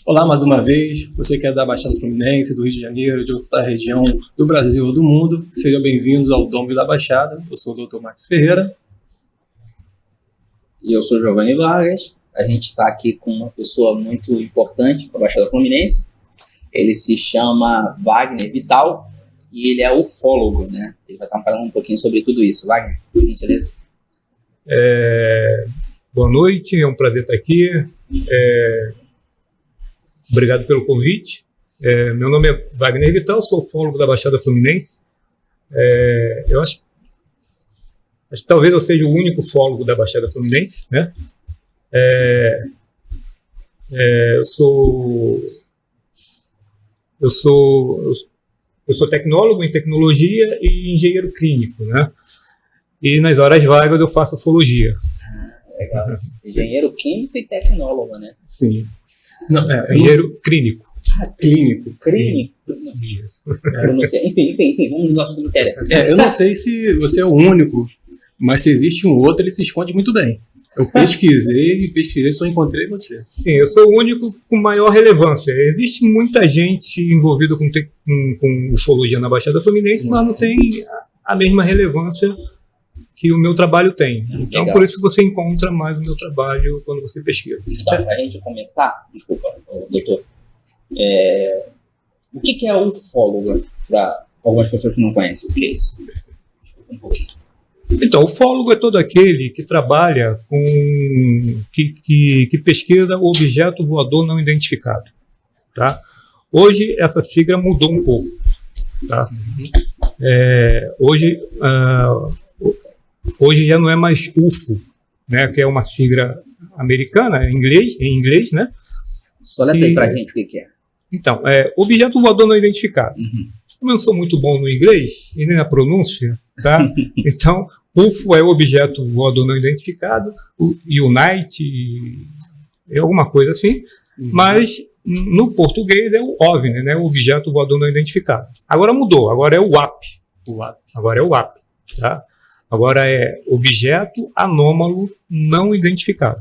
Olá mais uma vez, você que é da Baixada Fluminense, do Rio de Janeiro, de outra região do Brasil ou do mundo, sejam bem-vindos ao Dom da Baixada. Eu sou o Dr. Max Ferreira. E eu sou Giovanni Vargas. A gente está aqui com uma pessoa muito importante para a Baixada Fluminense. Ele se chama Wagner Vital e ele é ufólogo, né? Ele vai estar falando um pouquinho sobre tudo isso. Wagner, por gentileza. Boa noite, é um prazer estar aqui. Obrigado pelo convite. Meu nome é Wagner Vital, sou ufólogo da Baixada Fluminense. Eu acho que talvez eu seja o único ufólogo da Baixada Fluminense, né? Eu sou tecnólogo em tecnologia e engenheiro clínico, né? E nas horas vagas eu faço ufologia. Legal. Engenheiro químico e tecnólogo, né? Sim. Engenheiro clínico. Clínico? Isso. Eu não sei. Enfim, vamos no nosso critério. Eu não sei se você é o único, mas se existe um outro, ele se esconde muito bem. Eu pesquisei, só encontrei você. Sim, eu sou o único com maior relevância. Existe muita gente envolvida com ufologia na Baixada Fluminense, mas não tem a mesma relevância que o meu trabalho tem. Então, Legal. por isso você encontra mais o meu trabalho quando você pesquisa. Então, para a gente começar, desculpa, doutor, o que é ufólogo para algumas pessoas que não conhecem? O que é isso? Um pouquinho. Então, o ufólogo é todo aquele que trabalha que pesquisa o objeto voador não identificado. Tá? Hoje, essa sigla mudou um pouco. Tá? Hoje já não é mais UFO, né, que é uma sigla americana, em inglês, né? Soleta aí pra gente o que é. Então, objeto voador não identificado. Como eu não sou muito bom no inglês e nem na pronúncia, tá? Então, UFO é objeto voador não identificado, UNITE é alguma coisa assim, mas no português é o OVNI, né, o objeto voador não identificado. Agora mudou, agora é o UAP. Agora é o UAP, tá? Agora é objeto anômalo não identificado.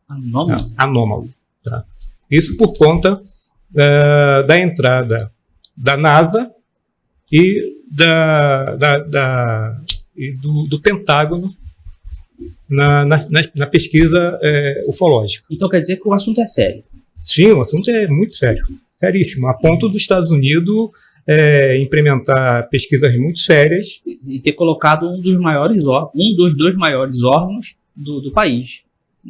Anômalo? Tá? Anômalo. Tá? Isso por conta da entrada da NASA e do Pentágono na pesquisa ufológica. Então quer dizer que o assunto é sério. Sim, o assunto é muito sério. Seríssimo. A ponto dos Estados Unidos implementar pesquisas muito sérias. E ter colocado um dos dois maiores órgãos do país.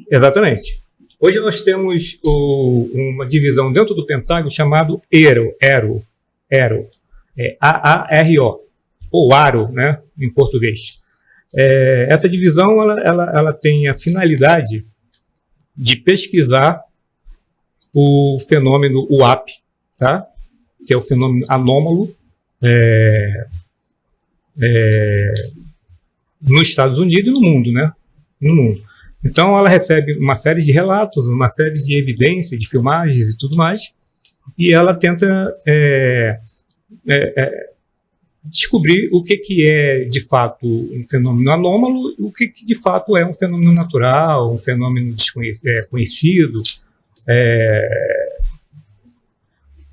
Exatamente. Hoje nós temos uma divisão dentro do Pentágono chamado AARO, AARO, ou ARO, né, em português. Essa divisão ela tem a finalidade de pesquisar o fenômeno UAP, tá? Que é o fenômeno anômalo nos Estados Unidos e no mundo, né? No mundo. Então, ela recebe uma série de relatos, uma série de evidências, de filmagens e tudo mais, e ela tenta descobrir o que é, de fato, um fenômeno anômalo e o que de fato é um fenômeno natural, um fenômeno conhecido.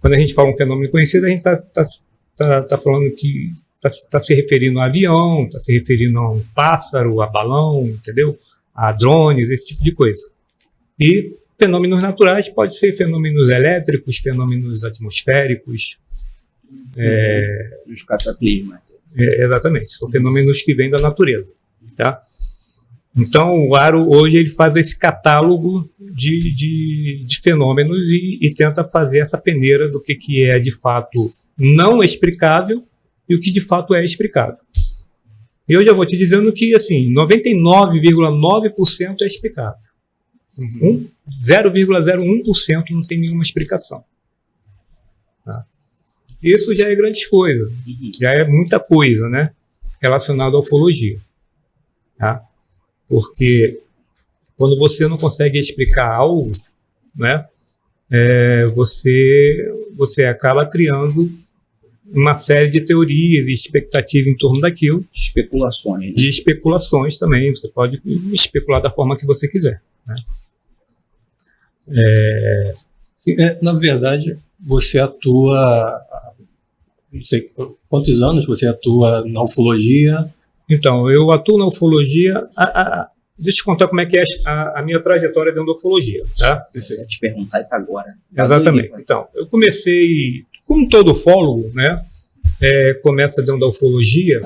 Quando a gente fala um fenômeno conhecido, a gente está falando que está se referindo a avião, está se referindo a um pássaro, a balão, entendeu? A drones, esse tipo de coisa. E fenômenos naturais pode ser fenômenos elétricos, fenômenos atmosféricos. Os cataclismos. Exatamente, são fenômenos que vêm da natureza. Tá? Então, o ARO hoje ele faz esse catálogo de fenômenos e tenta fazer essa peneira do que é de fato não explicável e o que de fato é explicável. E eu já vou te dizendo que assim, 99,9% é explicável. 0,01% não tem nenhuma explicação. Tá? Isso já é grande coisa, já é muita coisa, né, relacionada à ufologia. Tá? Porque quando você não consegue explicar algo, né, você acaba criando uma série de teorias e expectativas em torno daquilo. Especulações. Né? De especulações também. Você pode especular da forma que você quiser. Né? Sim, na verdade, você atua, não sei quantos anos você atua na ufologia? Então, eu atuo na ufologia. Deixa eu te contar como é que é a minha trajetória dentro da ufologia, tá? Eu ia te perguntar isso agora. Exatamente. Então, eu comecei, como todo ufólogo, né? Começa dentro da ufologia.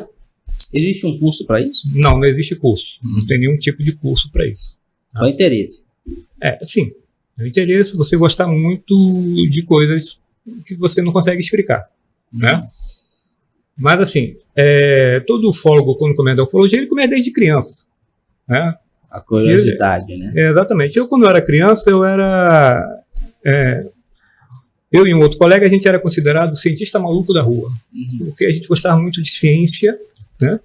Existe um curso para isso? Não existe curso. Não tem nenhum tipo de curso para isso. Qual o interesse? Sim. O interesse é você gostar muito de coisas que você não consegue explicar, né? Mas, assim, todo ufólogo, quando começa a ufologia, ele começa desde criança, né? A curiosidade, né? Exatamente. Eu, quando eu era criança, eu e um outro colega, a gente era considerado o cientista maluco da rua, porque a gente gostava muito de ciência, né?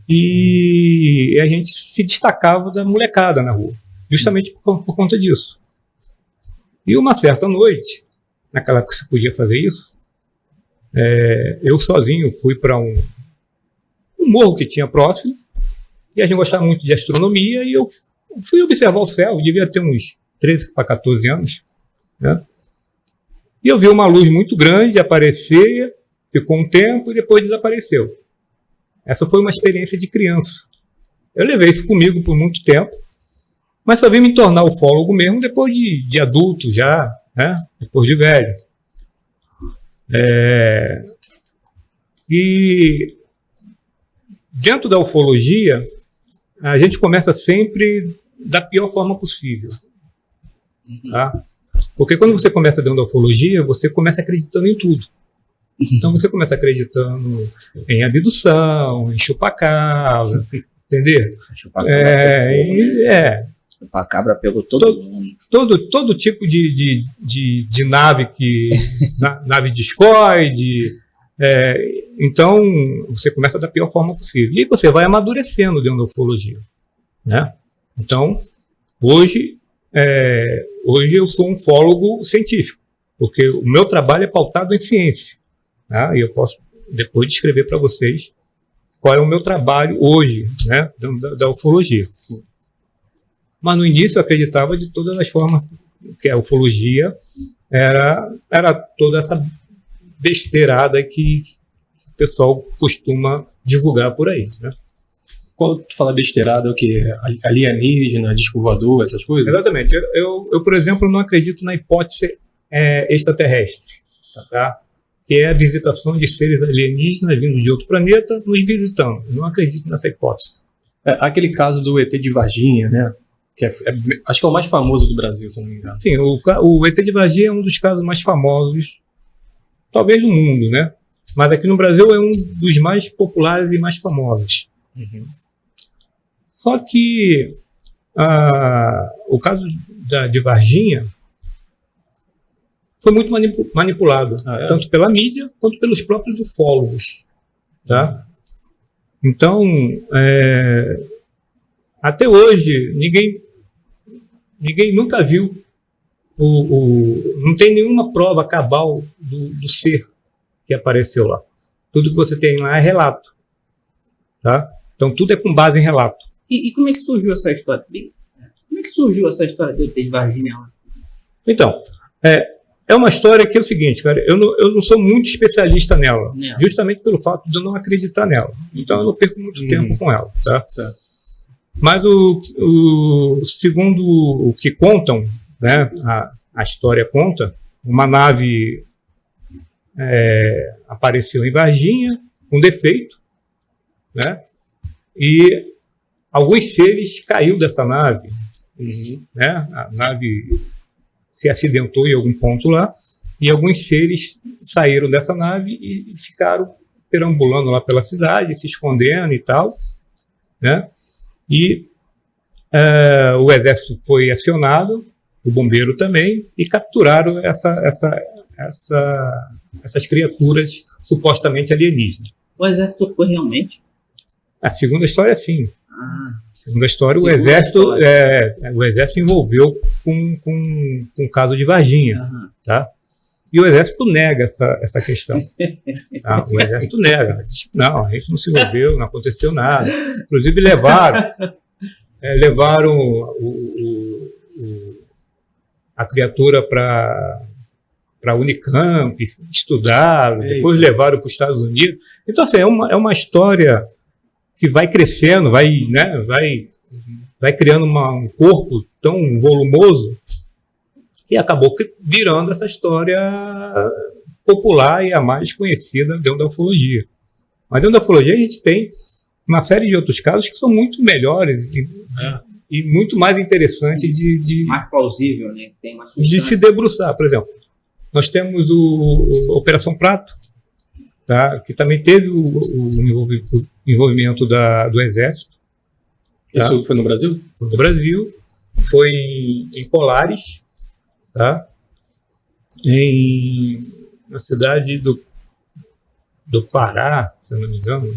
E a gente se destacava da molecada na rua, justamente por conta disso. E uma certa noite, naquela época que você podia fazer isso, eu sozinho fui para um morro que tinha próximo, e a gente gostava muito de astronomia, e eu fui observar o céu, eu devia ter uns 13 para 14 anos, né? E eu vi uma luz muito grande aparecer, ficou um tempo e depois desapareceu. Essa foi uma experiência de criança. Eu levei isso comigo por muito tempo, mas só vim me tornar ufólogo mesmo depois de adulto já, né? Depois de velho. E dentro da ufologia, a gente começa sempre da pior forma possível. Tá? Porque quando você começa dentro da ufologia, você começa acreditando em tudo. Então você começa acreditando em abdução, em chupacabra, entendeu? Chupacabra pegou todo mundo. Todo tipo de nave, nave discoide. Então você começa da pior forma possível. E aí você vai amadurecendo dentro da ufologia, né? Então, hoje eu sou um ufólogo científico, porque o meu trabalho é pautado em ciência. Tá? E eu posso depois descrever para vocês qual é o meu trabalho hoje, né, da ufologia. Sim. Mas no início eu acreditava de todas as formas que a ufologia era toda essa besteirada que o pessoal costuma divulgar por aí, né? Quando tu fala besteirada, é o que? Alienígena, disco voador, essas coisas? Exatamente. Eu, por exemplo, não acredito na hipótese extraterrestre, tá? Que é a visitação de seres alienígenas vindos de outro planeta nos visitando. Eu não acredito nessa hipótese. Aquele caso do ET de Varginha, né? Que acho que é o mais famoso do Brasil, se não me engano. Sim, o ET de Varginha é um dos casos mais famosos, talvez do mundo, né? Mas aqui no Brasil é um dos mais populares e mais famosos. Só que o caso de Varginha foi muito manipulado, tanto pela mídia quanto pelos próprios ufólogos. Tá? Então, até hoje, ninguém nunca viu, não tem nenhuma prova cabal do ser que apareceu lá. Tudo que você tem lá é relato. Tá? Então, tudo é com base em relato. E como é que surgiu essa história? Como é que surgiu essa história do ET de Varginha? Então, é uma história que é o seguinte, cara, eu não sou muito especialista nela, justamente pelo fato de eu não acreditar nela. Então eu não perco muito tempo com ela, tá? Certo. Mas segundo o que contam, né, a história conta, uma nave apareceu em Varginha com defeito, né? E alguns seres caíram dessa nave, né? A nave se acidentou em algum ponto lá, e alguns seres saíram dessa nave e ficaram perambulando lá pela cidade, se escondendo e tal, né? E o exército foi acionado, o bombeiro também, e capturaram essas criaturas supostamente alienígenas. O exército foi realmente? A segunda história, sim. Segunda história, o exército envolveu com o caso de Varginha, tá? E o exército nega essa questão. Tá? O exército nega. Não, a gente não se envolveu, não aconteceu nada. Inclusive levaram a criatura para a Unicamp, estudaram, depois levaram para os Estados Unidos. Então, assim, é uma história que vai crescendo, vai criando um corpo tão volumoso que acabou virando essa história popular e a mais conhecida dentro da ufologia. Mas dentro da ufologia a gente tem uma série de outros casos que são muito melhores e muito mais interessantes mais plausível, né? Tem mais de se debruçar. Por exemplo, nós temos a Operação Prato, tá? Que também teve o envolvimento do Exército. Isso Tá? foi no Brasil? Foi no Brasil, foi em Colares, tá? Na cidade do Pará, se eu não me engano,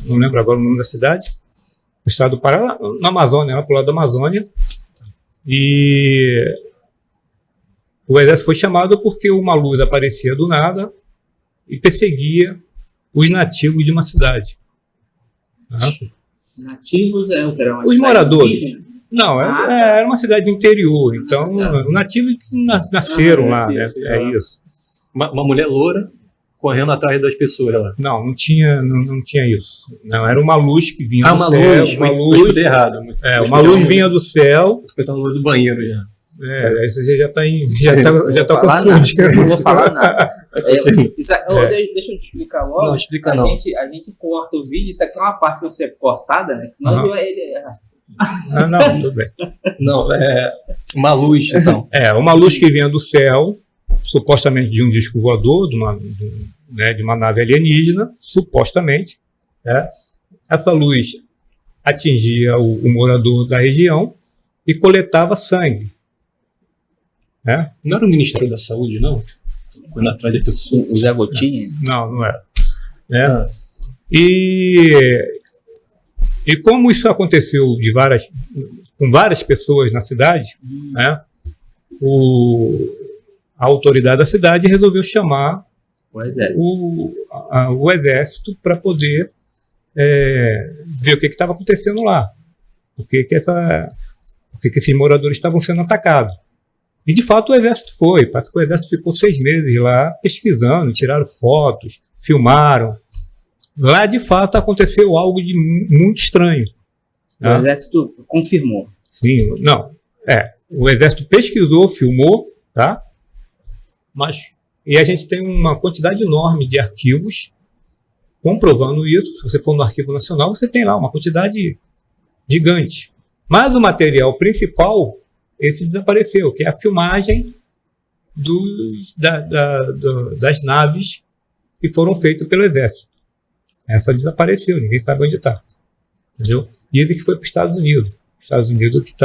não lembro agora o nome da cidade, no estado do Pará, na Amazônia, lá pro lado da Amazônia. E o exército foi chamado porque uma luz aparecia do nada e perseguia os nativos de uma cidade. Tá? Nativos é o que era uma Os moradores. indígena? Não, era uma cidade do interior, então os nativos que nasceram lá, né? É isso. Uma mulher loura correndo atrás das pessoas lá. Não tinha isso. Não, era uma luz que vinha do uma céu. luz, Uma eu luz, escutei errado. uma luz vinha do céu. Tô pensando na luz do banheiro já. Aí você já tá confundindo. Não vou falar nada. Deixa eu te explicar logo. Não, explica não. A gente corta o vídeo, isso aqui é uma parte que vai ser cortada, né? Senão ele erra. Não, tudo bem. Não, é uma luz, então. Uma luz que vinha do céu, supostamente de um disco voador, de uma nave alienígena, supostamente. Essa luz atingia o morador da região e coletava sangue. Não era o Ministério da Saúde, não? Quando atrás da pessoa. O Zé Gotinha? Não era. E como isso aconteceu com várias pessoas na cidade, a autoridade da cidade resolveu chamar o exército para poder ver o que estava acontecendo lá. Por que esses moradores estavam sendo atacados. E, de fato, o exército foi. Parece que o exército ficou 6 meses lá pesquisando, tiraram fotos, filmaram. Lá, de fato, aconteceu algo de muito estranho. O exército confirmou. Sim, não. O exército pesquisou, filmou, tá? E a gente tem uma quantidade enorme de arquivos comprovando isso. Se você for no Arquivo Nacional, você tem lá uma quantidade gigante. Mas o material principal, esse desapareceu, que é a filmagem das naves que foram feitas pelo exército. Essa desapareceu, ninguém sabe onde está. Entendeu? E ele que foi para os Estados Unidos. Os Estados Unidos que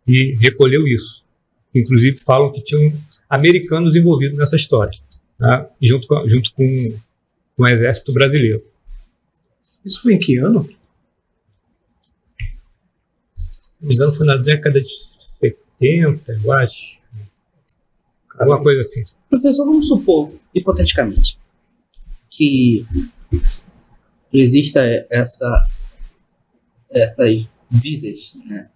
e recolheu isso. Inclusive falam que tinham americanos envolvidos nessa história, tá? junto com o exército brasileiro. Isso foi em que ano? Se não me engano, foi na década de 70, eu acho. Alguma coisa assim. Professor, vamos supor, hipoteticamente, que exista essas vidas, né,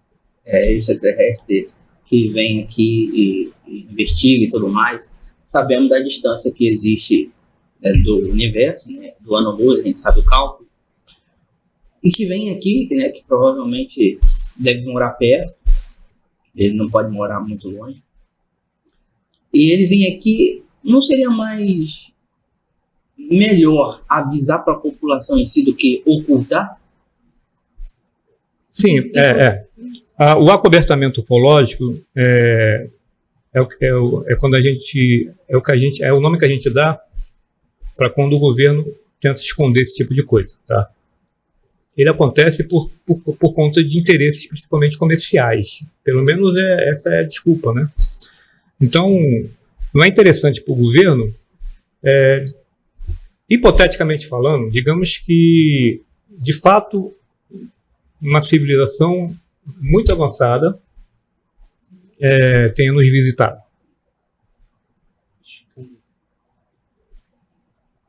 extraterrestres que vêm aqui e investigam e tudo mais. Sabemos da distância que existe do universo, né, do ano-luz, a gente sabe o cálculo, e que vem aqui, né, que provavelmente deve morar perto, ele não pode morar muito longe, e ele vem aqui, não seria mais melhor avisar para a população em si do que ocultar? Sim, o acobertamento ufológico é quando é o nome que a gente dá para quando o governo tenta esconder esse tipo de coisa, tá? Ele acontece por conta de interesses principalmente comerciais. Pelo menos essa é a desculpa, né? Então, não é interessante para o governo, hipoteticamente falando, digamos que, de fato, uma civilização muito avançada tenha nos visitado.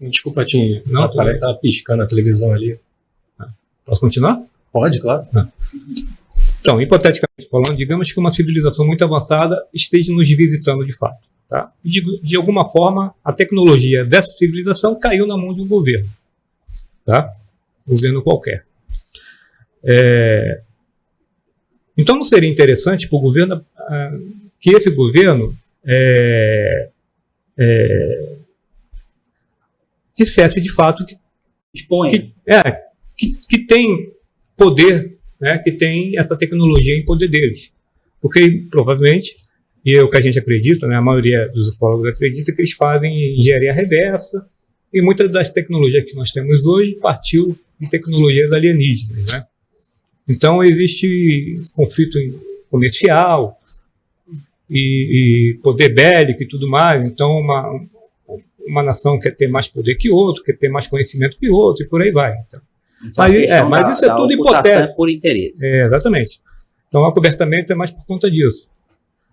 Desculpa, Tim. Não, tá piscando a televisão ali. Posso continuar? Pode, claro. Então, hipoteticamente falando, digamos que uma civilização muito avançada esteja nos visitando de fato. Tá? De alguma forma, a tecnologia dessa civilização caiu na mão de um governo. Tá? Governo qualquer. Então, não seria interessante para o governo que esse governo dissesse de fato que tem poder, né, que tem essa tecnologia em poder deles. Porque, provavelmente, e é o que a gente acredita, né, a maioria dos ufólogos acredita que eles fazem engenharia reversa, e muitas das tecnologias que nós temos hoje partiu de tecnologias alienígenas, né? Então, existe conflito comercial e poder bélico e tudo mais. Então, uma nação quer ter mais poder que outro, quer ter mais conhecimento que outro, e por aí vai. Então, mas isso é tudo hipotético. Por interesse. Exatamente. Então, o acobertamento é mais por conta disso.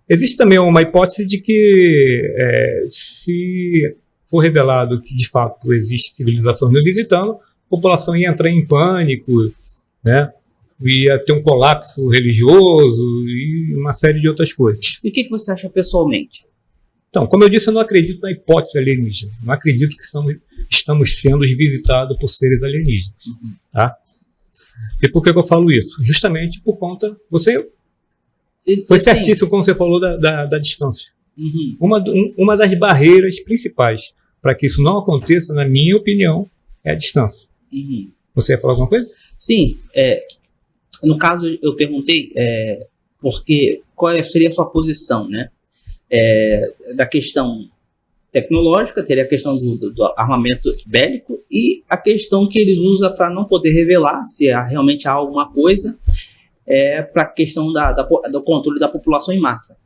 Existe também uma hipótese de que, se for revelado que, de fato, existe civilização nos visitando, a população ia entrar em pânico, né? Ia ter um colapso religioso e uma série de outras coisas. E o que você acha pessoalmente? Então, como eu disse, eu não acredito na hipótese alienígena. Não acredito que estamos sendo visitados por seres alienígenas. Tá? E por que eu falo isso? Justamente por conta... Foi certíssimo como você falou da distância. Uhum. Uma das barreiras principais para que isso não aconteça, na minha opinião, é a distância. Uhum. Você ia falar alguma coisa? Sim. No caso, eu perguntei porque qual seria a sua posição, né? Da questão tecnológica, teria a questão do armamento bélico e a questão que eles usam para não poder revelar se realmente há alguma coisa, para a questão do controle da população em massa.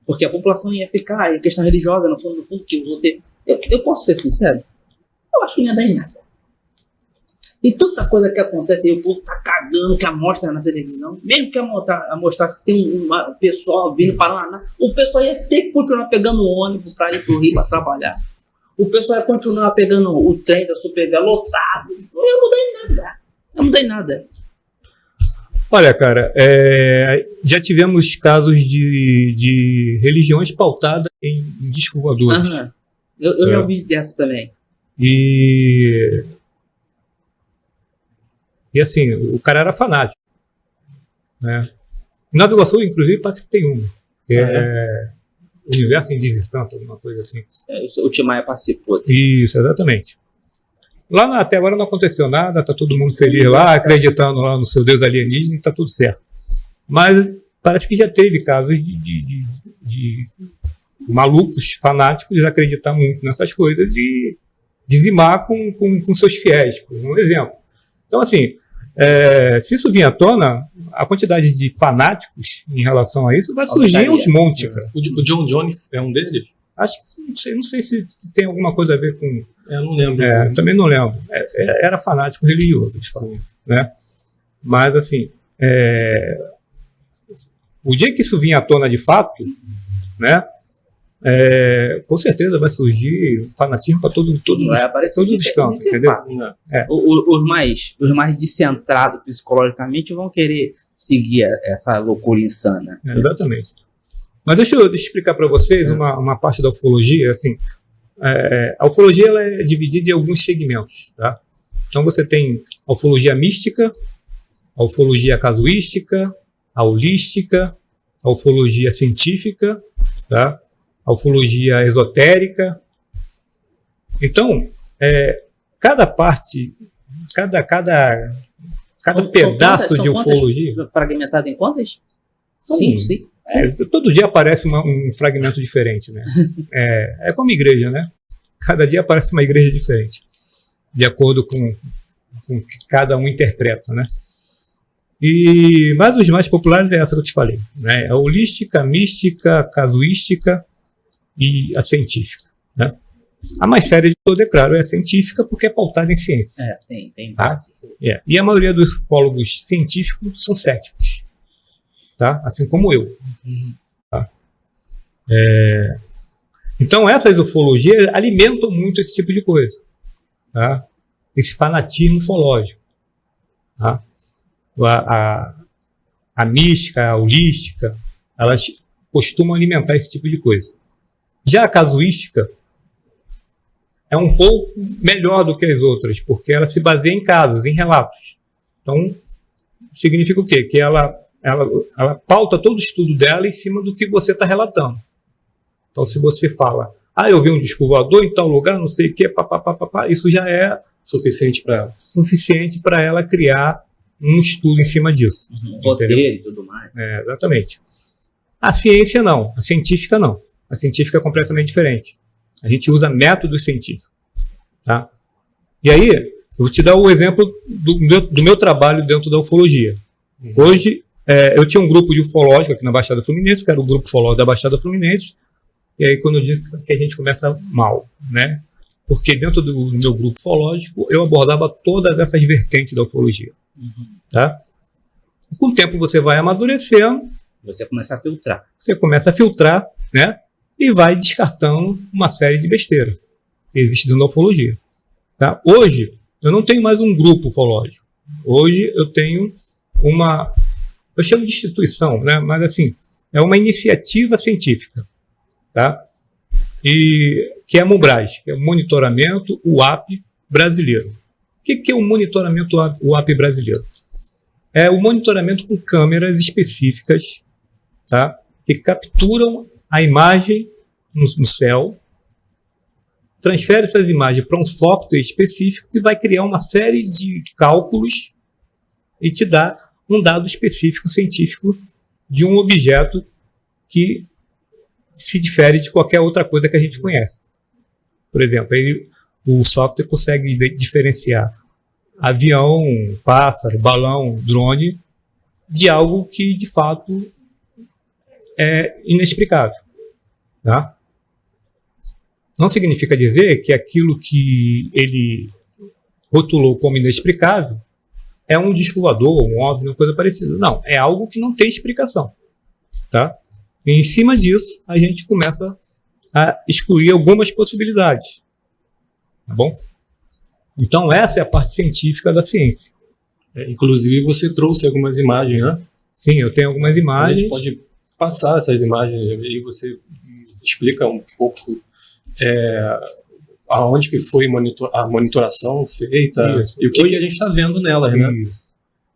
Porque a população ia ficar, a questão religiosa, no fundo que eu vou ter... Eu posso ser sincero? Eu acho que não ia dar em nada. Tem tanta coisa que acontece aí, o povo tá cagando, que mostra na televisão. Mesmo que mostrasse que tem um pessoal vindo para lá, o pessoal ia ter que continuar pegando o ônibus para ir pro Rio para trabalhar. O pessoal ia continuar pegando o trem da Supervia lotado. Não ia mudar em nada. Não ia mudar em nada. Olha, cara, já tivemos casos de religiões pautadas em discos voadores. Uhum. Eu já ouvi dessa também. E assim, o cara era fanático, né? Em Nova Iguaçu, inclusive, parece que tem uma. Que é Universo em Distância, alguma coisa assim. O Timaya participou. Isso, exatamente. Lá até agora não aconteceu nada, tá todo mundo feliz lá, acreditando lá no seu Deus alienígena e tá tudo certo. Mas parece que já teve casos de malucos, fanáticos, acreditar muito nessas coisas e dizimar com seus fiéis, por um exemplo. Então, assim, se isso vir à tona, a quantidade de fanáticos em relação a isso vai surgir uns montes, cara. O John Jones é um deles? Acho que não sei se tem alguma coisa a ver com... Eu não lembro. Também não lembro. Era fanático religioso, de fato, né? Mas, assim, o dia que isso vir à tona de fato, né? Com certeza vai surgir fanatismo para todos os campos, entendeu? Os mais descentrados psicologicamente vão querer seguir essa loucura insana. Exatamente. Mas deixa eu explicar para vocês uma parte da ufologia. Assim, a ufologia ela é dividida em alguns segmentos, tá? Então você tem a ufologia mística, a ufologia casuística, a holística, a ufologia científica, tá? A ufologia esotérica. Então, cada parte, cada pedaço de ufologia... Fragmentado em quantas? Sim. Todo dia aparece um fragmento diferente, né? É como igreja, né? Cada dia aparece uma igreja diferente, de acordo com o que cada um interpreta, né? Mas os mais populares é essa que eu te falei, né? A holística, a mística, a casuística e a científica, né? A mais séria de todas, é claro, é a científica, porque é pautada em ciência. Tem base. E a maioria dos ufólogos científicos são céticos, tá? Assim como eu. Tá? Então, essas ufologias alimentam muito esse tipo de coisa, tá? Esse fanatismo ufológico. Tá? A a mística, a holística, elas costumam alimentar esse tipo de coisa. Já a casuística é um pouco melhor do que as outras, porque ela se baseia em casos, em relatos. Então, significa o quê? Que ela pauta todo o estudo dela em cima do que você está relatando. Então, se você fala, eu vi um disco voador em tal lugar, não sei o quê, isso já é suficiente para ela criar um estudo em cima disso. Roteiro e tudo mais. Exatamente. A ciência não, a científica não. A científica é completamente diferente. A gente usa métodos científicos. Tá? E aí, eu vou te dar o exemplo do meu trabalho dentro da ufologia. Hoje, eu tinha um grupo de ufológico aqui na Baixada Fluminense, que era o grupo ufológico da Baixada Fluminense, e aí quando eu digo que a gente começa mal, né? Porque dentro do meu grupo ufológico, eu abordava todas essas vertentes da ufologia. Tá? E com o tempo você vai amadurecendo, você começa a filtrar, né? E vai descartando uma série de besteiras que existe dentro da ufologia. Tá? Hoje, eu não tenho mais um grupo ufológico. Hoje eu tenho eu chamo de instituição, né? Mas assim, é uma iniciativa científica, tá? E que é a MUBRAS, que é o Monitoramento UAP Brasileiro. O que é o Monitoramento UAP Brasileiro? É o monitoramento com câmeras específicas, tá? Que capturam a imagem no céu, transfere essas imagens para um software específico que vai criar uma série de cálculos e te dá um dado específico científico de um objeto que se difere de qualquer outra coisa que a gente conhece. Por exemplo, o software consegue diferenciar avião, pássaro, balão, drone de algo que de fato é inexplicável. Tá? Não significa dizer que aquilo que ele rotulou como inexplicável é um disco voador, um OVNI, uma coisa parecida. Não, é algo que não tem explicação. Tá? E em cima disso, a gente começa a excluir algumas possibilidades. Tá bom? Então, essa é a parte científica da ciência. Inclusive, você trouxe algumas imagens, né? Sim, eu tenho algumas imagens. A gente pode passar essas imagens e você explica um pouco aonde que foi a monitoração feita. Isso. E o que a gente está vendo nelas, né? Isso.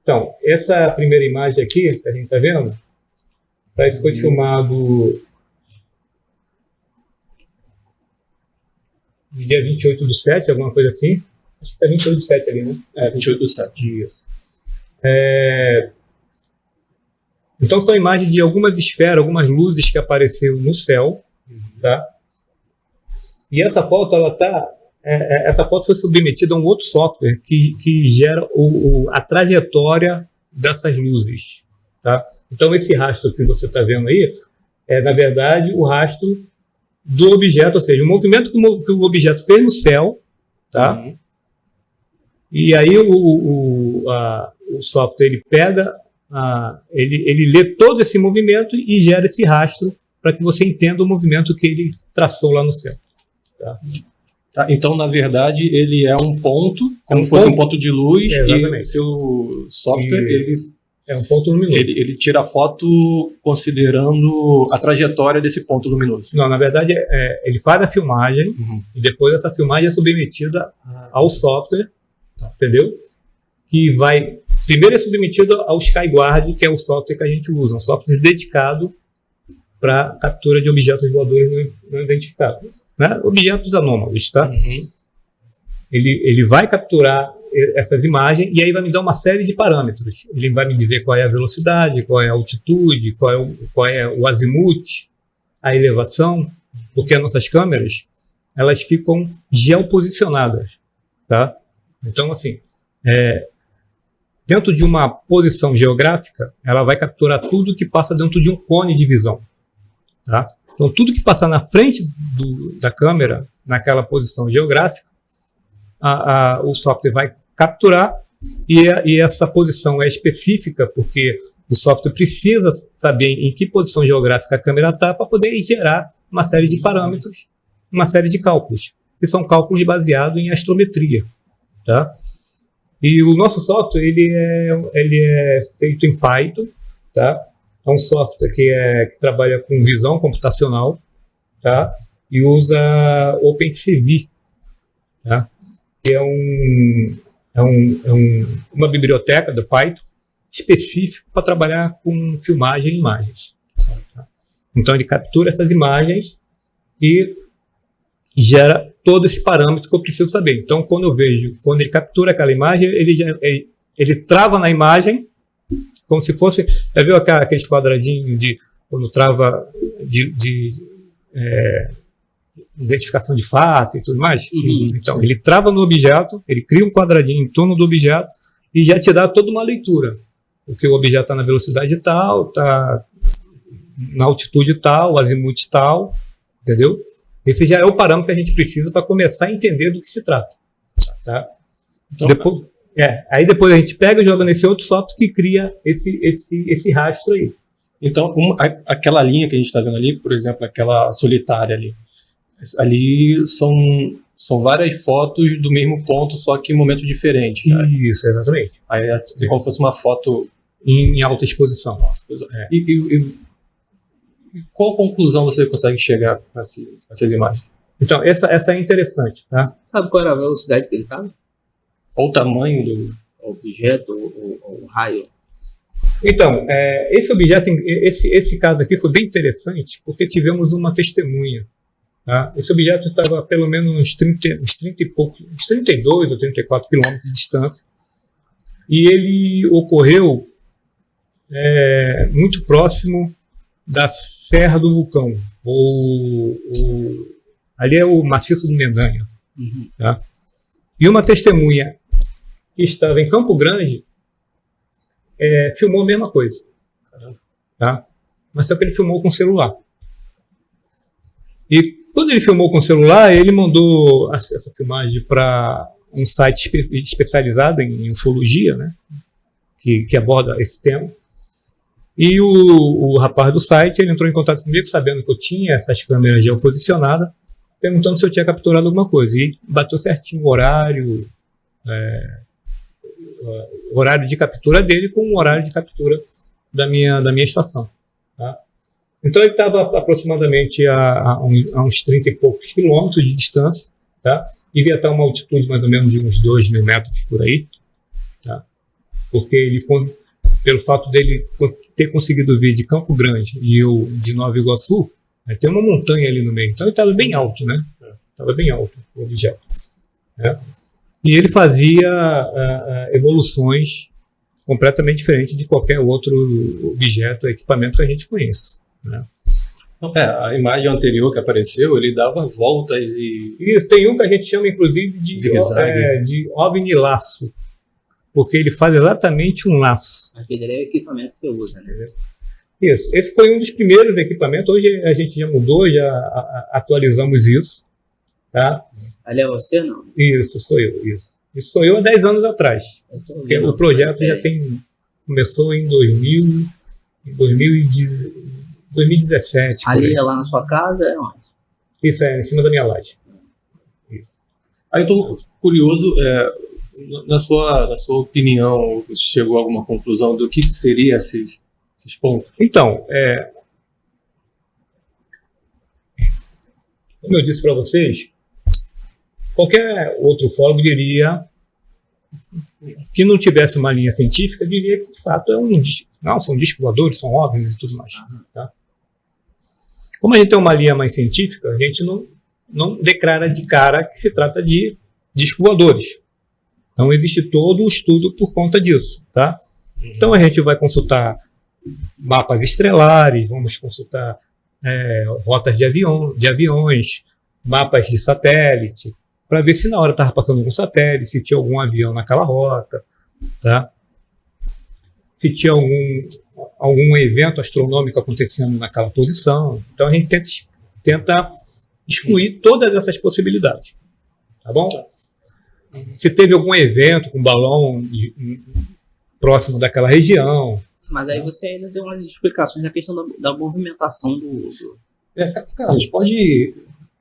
Então, essa primeira imagem aqui, que a gente está vendo, parece que foi filmado no dia 28/7, alguma coisa assim. Acho que está 28/7 ali, né? 28/7. Isso. Então, são imagens de algumas esferas, algumas luzes que apareceram no céu. Tá? E essa foto, essa foto foi submetida a um outro software que gera a trajetória dessas luzes. Tá? Então, esse rastro que você está vendo aí é, na verdade, o rastro do objeto, ou seja, o movimento que o objeto fez no céu. Tá? E aí o software ele pega, ele lê todo esse movimento e gera esse rastro para que você entenda o movimento que ele traçou lá no céu. Tá, então, na verdade, ele é um ponto, como se fosse um ponto de luz, e o seu software, ele é um ponto luminoso. Ele tira a foto considerando a trajetória desse ponto luminoso. Não, na verdade, ele faz a filmagem e depois essa filmagem é submetida ao software, entendeu? Que vai... Primeiro é submetido ao SkyGuard, que é o software que a gente usa, um software dedicado para captura de objetos voadores não identificados. Né? Objetos anômalos, tá? Ele vai capturar essas imagens e aí vai me dar uma série de parâmetros. Ele vai me dizer qual é a velocidade, qual é a altitude, qual é o azimuth, a elevação, porque as nossas câmeras, elas ficam geoposicionadas, tá? Então, assim, dentro de uma posição geográfica, ela vai capturar tudo que passa dentro de um cone de visão, tá? Então, tudo que passar na frente da câmera, naquela posição geográfica, o software vai capturar e essa posição é específica porque o software precisa saber em que posição geográfica a câmera está para poder gerar uma série de parâmetros, uma série de cálculos, que são cálculos baseados em astrometria. Tá? E o nosso software ele é feito em Python, tá? É um software que trabalha com visão computacional, tá? E usa OpenCV, tá? Que é uma biblioteca do Python específico para trabalhar com filmagem e imagens. Tá? Então ele captura essas imagens e gera todo esse parâmetro que eu preciso saber. Então quando ele captura aquela imagem, ele trava na imagem como se fosse, já viu aqueles quadradinhos de quando trava de identificação de face e tudo mais? Então ele trava no objeto, ele cria um quadradinho em torno do objeto e já te dá toda uma leitura. Porque o objeto está na velocidade tal, está na altitude tal, azimuth tal, entendeu? Esse já é o parâmetro que a gente precisa para começar a entender do que se trata. Tá? Então, aí depois a gente pega e joga nesse outro software que cria esse rastro aí. Então, aquela linha que a gente está vendo ali, por exemplo, aquela solitária ali são várias fotos do mesmo ponto, só que em momentos diferentes. Né? Isso, exatamente. Aí é como se fosse uma foto em alta exposição. E qual conclusão você consegue chegar com essas imagens? Então, essa é interessante. Tá? Sabe qual era a velocidade que ele estava? Ou o tamanho do objeto, o raio? Então, esse objeto, esse caso aqui foi bem interessante, porque tivemos uma testemunha. Tá? Esse objeto estava a pelo menos uns 32 ou 34 quilômetros de distância. E ele ocorreu muito próximo da Serra do Vulcão. Ali é o Maciço do Mendanha. Tá? E uma testemunha que estava em Campo Grande filmou a mesma coisa. Tá? Mas só que ele filmou com celular. E quando ele filmou com celular, ele mandou essa filmagem para um site especializado em ufologia, né? Que aborda esse tema. E o rapaz do site ele entrou em contato comigo, sabendo que eu tinha essas câmeras geoposicionadas, perguntando se eu tinha capturado alguma coisa. E bateu certinho o horário de captura dele com o horário de captura da minha estação. Tá? Então ele estava aproximadamente a uns 30 e poucos quilômetros de distância, tá? Devia estar a uma altitude mais ou menos de uns 2.000 metros por aí, tá? Porque ele, pelo fato dele ter conseguido vir de Campo Grande e eu de Nova Iguaçu, tem uma montanha ali no meio, então ele estava bem alto, né? Estava bem alto o objeto. Né? E ele fazia evoluções completamente diferentes de qualquer outro objeto, equipamento que a gente conheça. Né? A imagem anterior que apareceu, ele dava voltas e tem um que a gente chama, inclusive, de OVNI laço, porque ele faz exatamente um laço. Aquele é o equipamento que você usa, né? Isso. Esse foi um dos primeiros equipamentos. Hoje a gente já mudou, já atualizamos isso. Tá? Ali é você, não? Isso, sou eu. Isso sou eu há 10 anos atrás. Porque o projeto começou em 2017. Ali é lá na sua casa? É onde? Isso, em cima da minha laje. Aí eu estou curioso, na sua opinião, você chegou a alguma conclusão do que seria esses pontos? Então, como eu disse para vocês, qualquer outro ufólogo diria que não tivesse uma linha científica, diria que de fato são discos voadores, são OVNIs e tudo mais. Tá? Como a gente tem uma linha mais científica, a gente não declara de cara que se trata de discos voadores. Então existe todo um estudo por conta disso. Tá? Então a gente vai consultar mapas estrelares, vamos consultar rotas de aviões, mapas de satélite, para ver se na hora estava passando algum satélite, se tinha algum avião naquela rota, tá? Se tinha algum evento astronômico acontecendo naquela posição. Então a gente tenta excluir todas essas possibilidades. Tá bom? Se teve algum evento com balão próximo daquela região. Mas aí você ainda deu umas explicações da questão da movimentação do... Carlos, pode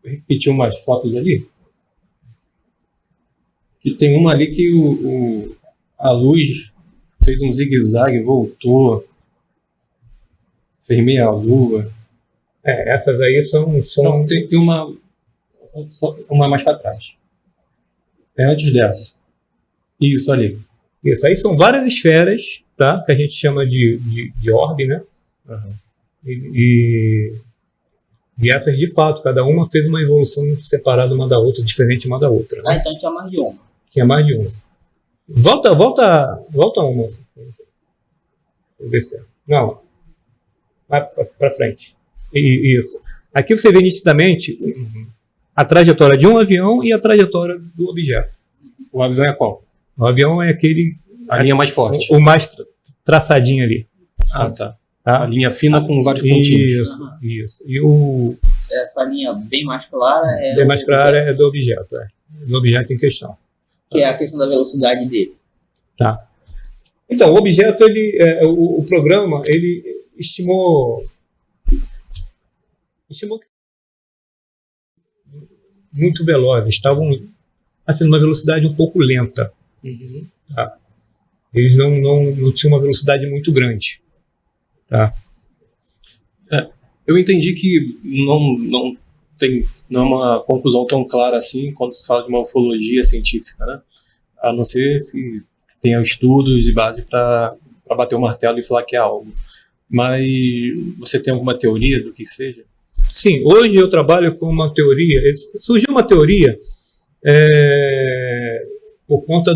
repetir umas fotos ali? Que tem uma ali que a luz fez um zigue-zague, voltou. Fermeia, Lua. Essas aí são... Não, tem uma mais para trás. É antes dessa. Isso ali. Isso aí são várias esferas, tá? Que a gente chama de orbe, né? Uhum. E essas, de fato, cada uma fez uma evolução separada uma da outra, diferente uma da outra. Né? Então tinha mais de uma. Tinha mais de uma. Volta uma. Vou ver se é. Não. Vai para frente. Isso. Aqui você vê nitidamente a trajetória de um avião e a trajetória do objeto. O avião é qual? O avião é aquele... A linha mais forte. O mais traçadinho ali. Ah, tá. Tá? A linha fina com vários pontinhos. Isso. E essa linha bem mais clara é... Bem mais clara é do objeto. Do objeto em questão. Que é a questão da velocidade dele. Tá. Então, o objeto, o programa, ele estimou muito velozes, estavam assim, numa velocidade um pouco lenta. Uhum. Tá? Eles não tinham uma velocidade muito grande. Tá? Eu entendi que não é uma conclusão tão clara assim quando se fala de uma ufologia científica, né? A não ser se tenha estudos de base para bater o martelo e falar que é algo. Mas você tem alguma teoria do que seja? Sim, hoje eu trabalho com uma teoria. Surgiu uma teoria por conta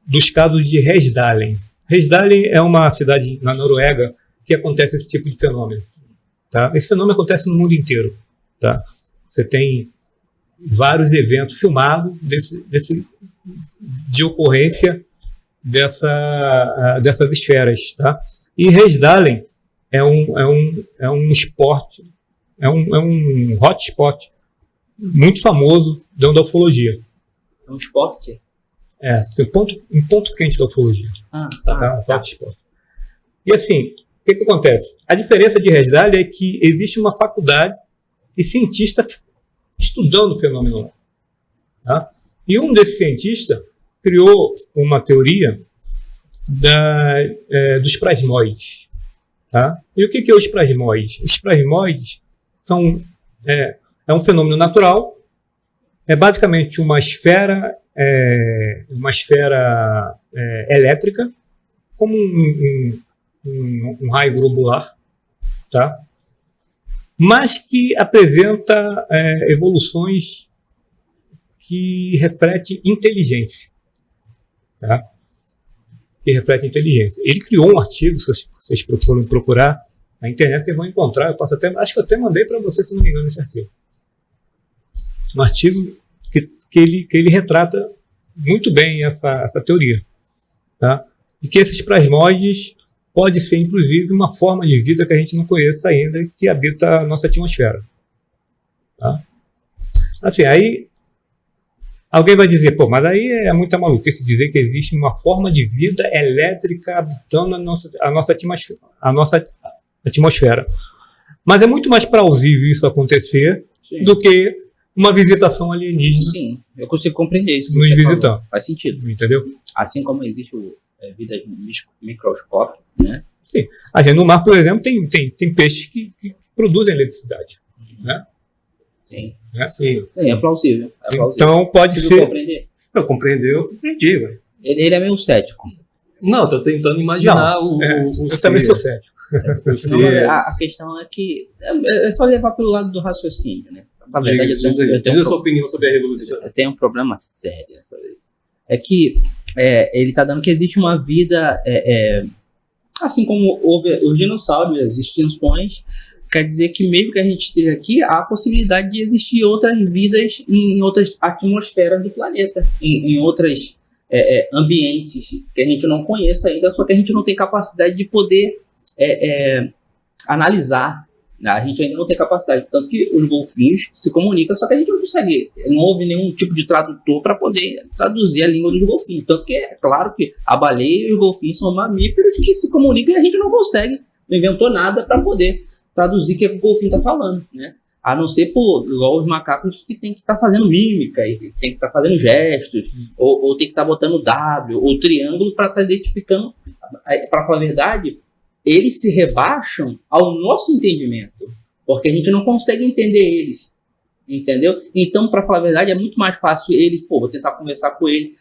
dos casos de Hesdalen. Hesdalen é uma cidade na Noruega que acontece esse tipo de fenômeno. Tá? Esse fenômeno acontece no mundo inteiro. Tá? Você tem vários eventos filmados de ocorrência dessas esferas. Tá? E Hesdalen é um esporte, é um hotspot muito famoso dentro da ufologia. É um esporte? Um ponto quente da ufologia. Um hotspot. E assim, o que acontece? A diferença de Hesdalen é que existe uma faculdade e cientista estudando o fenômeno lá. Tá? E um desses cientistas criou uma teoria dos plasmoides. Tá? E o que é os plasmoides? Os plasmoides é um fenômeno natural, é basicamente uma esfera elétrica, como um raio globular, tá? Mas que apresenta evoluções que refletem inteligência. Tá? Que reflete inteligência. Ele criou um artigo, se vocês forem procurar na internet, vocês vão encontrar, acho que eu até mandei para você, se não me engano, esse artigo. Um artigo que ele retrata muito bem essa teoria. Tá? E que esses plasmoides pode ser, inclusive, uma forma de vida que a gente não conhece ainda, que habita a nossa atmosfera. Tá? Assim, aí alguém vai dizer, pô, mas aí é muita maluquice dizer que existe uma forma de vida elétrica habitando a nossa atmosfera. Mas é muito mais plausível isso acontecer do que uma visitação alienígena. Sim, eu consigo compreender isso. Nos visitando. Faz sentido. Entendeu? Assim como existe vida microscópica, né? Sim. A gente no mar, por exemplo, tem peixes que produzem eletricidade. Né? Sim. Né? Sim, é plausível. Então pode ser. Compreender? Eu compreendi, velho. Ele é meio cético. Não, tô tentando imaginar o eu ser. também sou cético. A questão é que é só levar pelo lado do raciocínio, né? Na verdade, diz a sua opinião sobre a reluzão. Eu tenho um problema sério dessa vez. É que ele está dando que existe uma vida, assim como houve os dinossauros, as extinções, quer dizer que mesmo que a gente esteja aqui, há a possibilidade de existir outras vidas em outras atmosferas do planeta, em outros ambientes que a gente não conhece ainda, só que a gente não tem capacidade de poder analisar. A gente ainda não tem capacidade, tanto que os golfinhos se comunicam, só que a gente não consegue, não houve nenhum tipo de tradutor para poder traduzir a língua dos golfinhos, tanto que é claro que a baleia e os golfinhos são mamíferos que se comunicam e a gente não consegue, não inventou nada para poder traduzir o que o golfinho está falando, né? A não ser igual os macacos que tem que estar fazendo mímica, e tem que estar fazendo gestos, ou tem que estar botando W ou triângulo para estar identificando. Para falar a verdade, eles se rebaixam ao nosso entendimento, porque a gente não consegue entender eles, entendeu? Então, para falar a verdade, é muito mais fácil eles, vou tentar conversar com ele,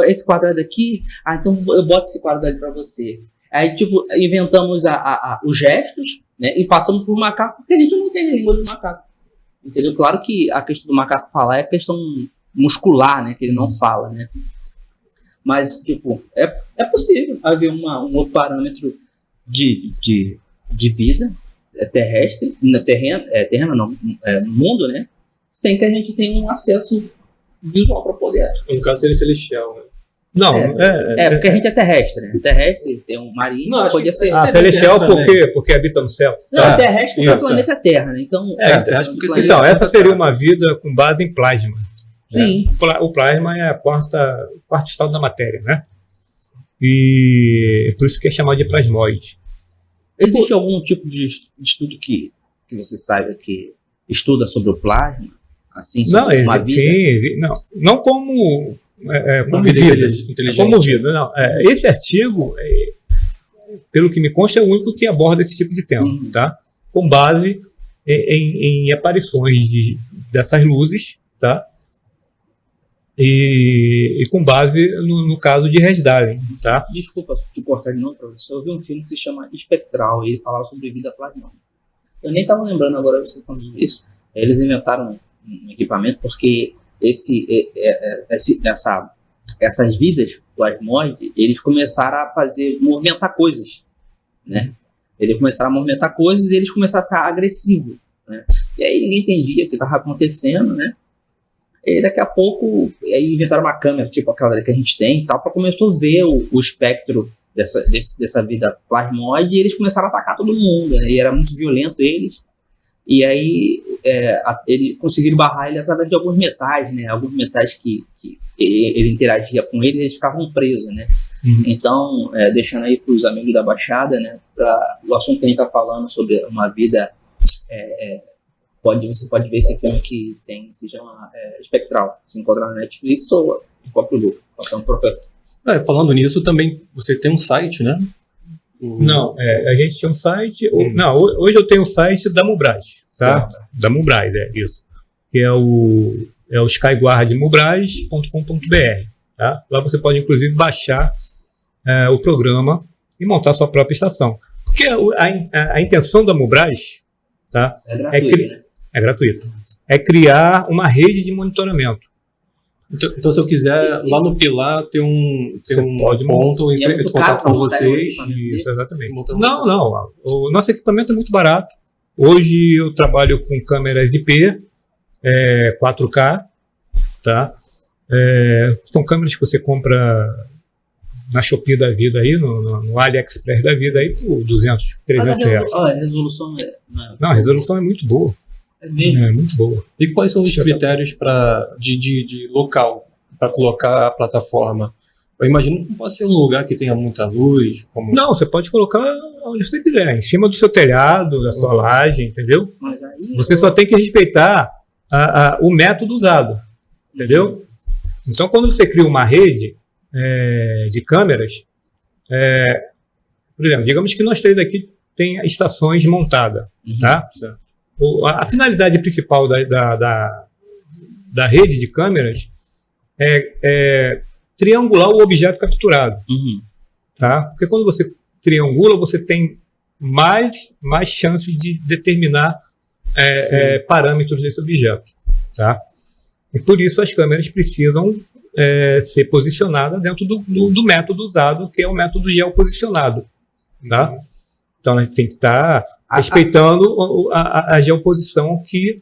esse quadrado aqui, então eu boto esse quadrado ali para você. Aí, tipo, inventamos os gestos, né, e passamos por macaco, porque a gente não entende a língua do macaco, entendeu? Claro que a questão do macaco falar é questão muscular, né, que ele não fala, né? Mas, tipo, é possível haver um outro parâmetro de vida terrestre, terrena não, no mundo, né? Sem que a gente tenha um acesso visual para poder. No caso, seria celestial, né? Não, porque a gente é terrestre, né? Terrestre, tem um marinho, não, podia ser. Celestial por quê? Porque habita no céu. Não, terrestre porque o planeta Terra, né? Então, terrestre porque então, essa seria uma vida com base em plasma. Sim. O plasma é o quarto estado da matéria, né? E por isso que é chamado de plasmoide. Existe algum tipo de estudo que você saiba que estuda sobre o plasma? Assim, sobre uma vida? Sim, não como vida. Inteligente. Como vida, não. Esse artigo, pelo que me consta, é o único que aborda esse tipo de tema, tá? Com base em aparições dessas luzes, tá? E com base no caso de Resdalen, tá? Desculpa te cortar de novo, professor. Eu vi um filme que se chama Espectral e ele falava sobre vida plasmônica. Eu nem estava lembrando agora você falando isso. Eles inventaram um equipamento porque essas vidas plasmóides, eles começaram a movimentar coisas, né? Eles começaram a movimentar coisas e eles começaram a ficar agressivos, né? E aí ninguém entendia o que estava acontecendo, né? E daqui a pouco inventaram uma câmera, tipo aquela que a gente tem e tal, para começar a ver o espectro dessa vida plasmóide e eles começaram a atacar todo mundo, né? E era muito violento eles. E aí eles conseguiram barrar ele através de alguns metais, né? Alguns metais que ele interagia com eles, eles ficavam presos, né? Então, deixando aí para os amigos da Baixada, né? Para o assunto que a gente está falando sobre uma vida... você pode ver esse filme que se chama Espectral, se encontrar na Netflix ou no próprio Google. Falando nisso, também você tem um site, né? Não, a gente tinha um site. Hoje eu tenho um site da Mubraz, tá? Certo. Da Mubraz, isso. Que é o skyguardmubraz.com.br, tá? Lá você pode, inclusive, baixar o programa e montar sua própria estação. Porque a intenção da Mubraz, tá? É gratuito. É criar uma rede de monitoramento. Então, se eu quiser lá no Pilar ter um ponto entre contato com vocês. Isso, exatamente. Não. O nosso equipamento é muito barato. Hoje eu trabalho com câmeras IP 4K, tá? São câmeras que você compra na Shopee da vida aí, no AliExpress da vida aí por 200, 300 reais. A resolução a resolução é muito boa. É mesmo? É muito boa. E quais são os critérios de local para colocar a plataforma? Eu imagino que não pode ser um lugar que tenha muita luz. Não, você pode colocar onde você quiser, em cima do seu telhado, da sua laje, entendeu? Mas aí você só tem que respeitar o método usado, entendeu? Então, quando você cria uma rede de câmeras, por exemplo, digamos que nós três aqui tem estações montadas, tá? Certo. A finalidade principal da rede de câmeras é triangular o objeto capturado. Tá? Porque quando você triangula, você tem mais chance de determinar parâmetros desse objeto. Tá? E por isso as câmeras precisam ser posicionadas dentro do método usado, que é o método geoposicionado. Tá? Então a gente tem que estar respeitando a geoposição que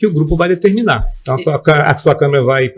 o grupo vai determinar. Então a sua câmera vai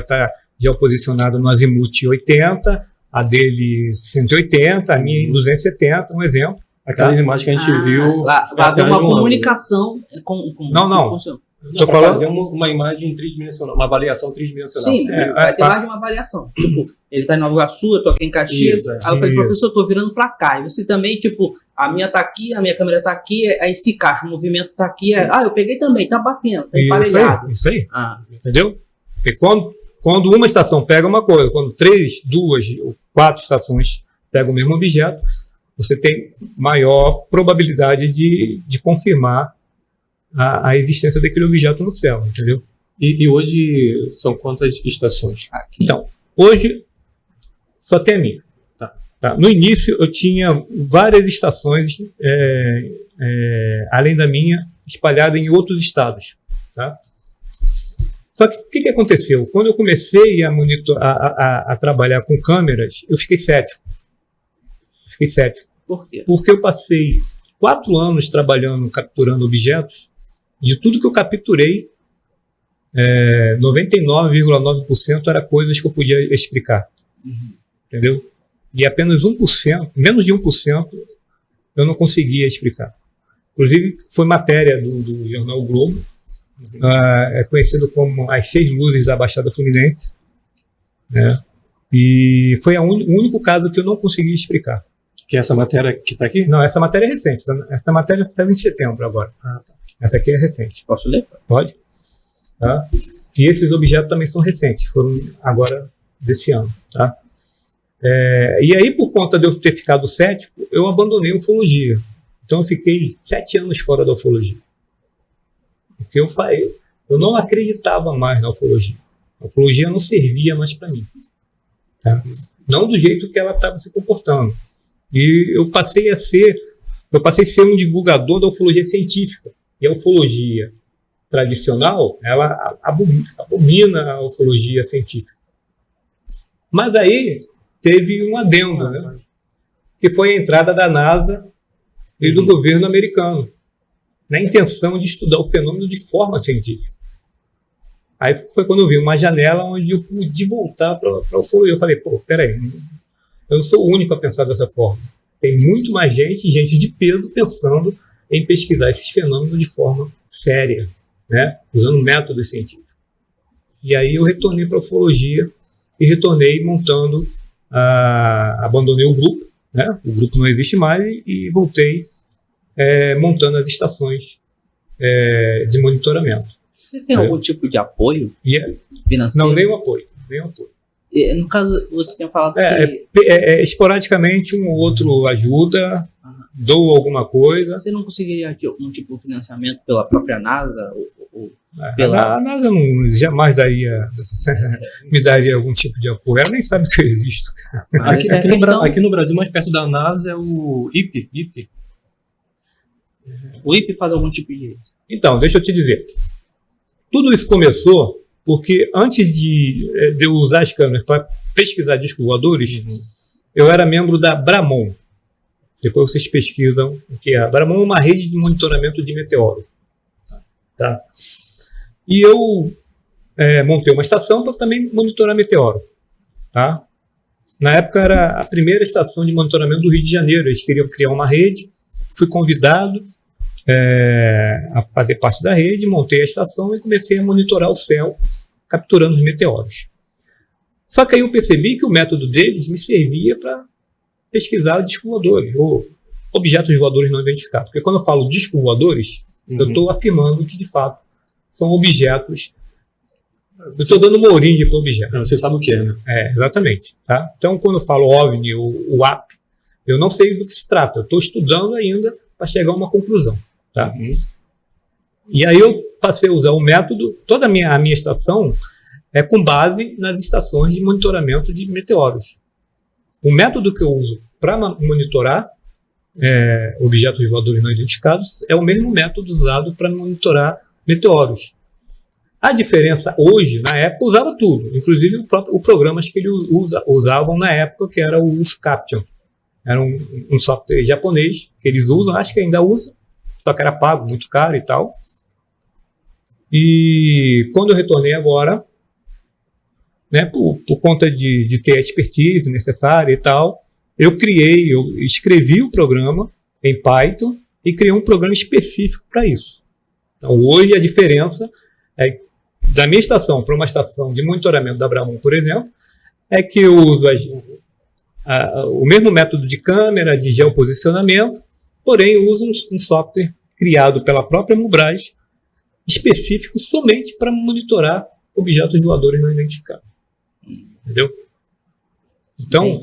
estar geoposicionada no azimuth 80, a dele 180, a minha em 270, um exemplo. Aquelas imagens que a gente viu. Vai haver uma comunicação com Não. Estou falando fazer uma imagem tridimensional, uma avaliação tridimensional. Sim, vai ter mais de uma avaliação. Tipo, ele está em Nova Iguaçu, eu estou aqui em Caxias. Aí eu falei, professor, eu estou virando para cá. E você também, tipo, a minha está aqui, a minha câmera está aqui, aí se encaixa, o movimento está aqui. Eu peguei também, está batendo, está emparelhado. Isso aí. Entendeu? E quando uma estação pega uma coisa, quando 3, 2 ou 4 estações pegam o mesmo objeto, você tem maior probabilidade de confirmar a existência daquele objeto no céu, entendeu? E hoje são quantas estações? Então, hoje só tem a minha. Tá. No início eu tinha várias estações, além da minha, espalhadas em outros estados. Tá? Só que o que aconteceu? Quando eu comecei a trabalhar com câmeras, eu fiquei cético. Por quê? Porque eu passei 4 anos trabalhando, capturando objetos. De tudo que eu capturei, 99,9% era coisas que eu podia explicar. Entendeu? E apenas 1%, menos de 1%, eu não conseguia explicar. Inclusive, foi matéria do jornal o Globo, é conhecido como As 6 Luzes da Baixada Fluminense, né? E foi o único caso que eu não consegui explicar. Que é essa matéria que está aqui? Não, essa matéria é recente. Essa matéria saiu em setembro agora. Tá. Essa aqui é recente. Posso ler? Pode. Tá? E esses objetos também são recentes, foram agora desse ano. Tá? E aí, por conta de eu ter ficado cético, eu abandonei a ufologia. Então, eu fiquei 7 anos fora da ufologia. Porque eu não acreditava mais na ufologia. A ufologia não servia mais para mim. Tá? Não do jeito que ela estava se comportando. E eu passei a ser um divulgador da ufologia científica. E a ufologia tradicional, ela abomina a ufologia científica. Mas aí teve um adendo, né? Que foi a entrada da NASA e do governo americano, na intenção de estudar o fenômeno de forma científica. Aí foi quando eu vi uma janela onde eu pude voltar para a ufologia. Eu falei, peraí, eu não sou o único a pensar dessa forma. Tem muito mais gente de peso pensando em pesquisar esses fenômenos de forma séria, né? Usando métodos científicos. E aí eu retornei para a ufologia e retornei montando, abandonei o grupo, né? O grupo não existe mais e voltei montando as estações de monitoramento. Você tem algum tipo de apoio financeiro? Não, nenhum apoio. No caso, você tinha falado que... esporadicamente um ou outro ajuda, dou alguma coisa. Você não conseguiria um tipo de financiamento pela própria NASA? A NASA não jamais me daria algum tipo de apoio. Ela nem sabe que eu existo. Aqui no Brasil, mais perto da NASA, é o IPE. O IPE faz algum tipo de... Então, deixa eu te dizer. Tudo isso começou porque antes de eu usar as câmeras para pesquisar discos voadores, eu era membro da Bramon. Depois vocês pesquisam o que é. A Bramon é uma rede de monitoramento de meteoro. Tá? E eu montei uma estação para também monitorar meteoro. Tá? Na época era a primeira estação de monitoramento do Rio de Janeiro. Eles queriam criar uma rede. Fui convidado a fazer parte da rede, montei a estação e comecei a monitorar o céu, capturando os meteoros. Só que aí eu percebi que o método deles me servia para pesquisar discos voadores, ou objetos voadores não identificados. Porque quando eu falo discos voadores, eu estou afirmando que, de fato, são objetos... Eu estou dando uma origem para o objeto. Você sabe o que é, né? Exatamente. Tá? Então, quando eu falo OVNI ou UAP, eu não sei do que se trata. Eu estou estudando ainda para chegar a uma conclusão. Tá? E aí eu passei a usar o método, toda a minha estação é com base nas estações de monitoramento de meteoros. O método que eu uso para monitorar objetos voadores não identificados é o mesmo método usado para monitorar meteoros. A diferença hoje, na época, usava tudo, inclusive o programas que eles usavam na época, que era o UFCaption. Era um software japonês que eles usam, acho que ainda usa, só que era pago, muito caro e tal. E quando eu retornei agora, né, por conta de ter a expertise necessária e tal, eu escrevi o programa em Python e criei um programa específico para isso. Então hoje a diferença da minha estação para uma estação de monitoramento da Bramon, por exemplo, é que eu uso o mesmo método de câmera, de geoposicionamento, porém eu uso um software criado pela própria Mubraz, específico somente para monitorar objetos voadores não identificados. Entendeu? Então,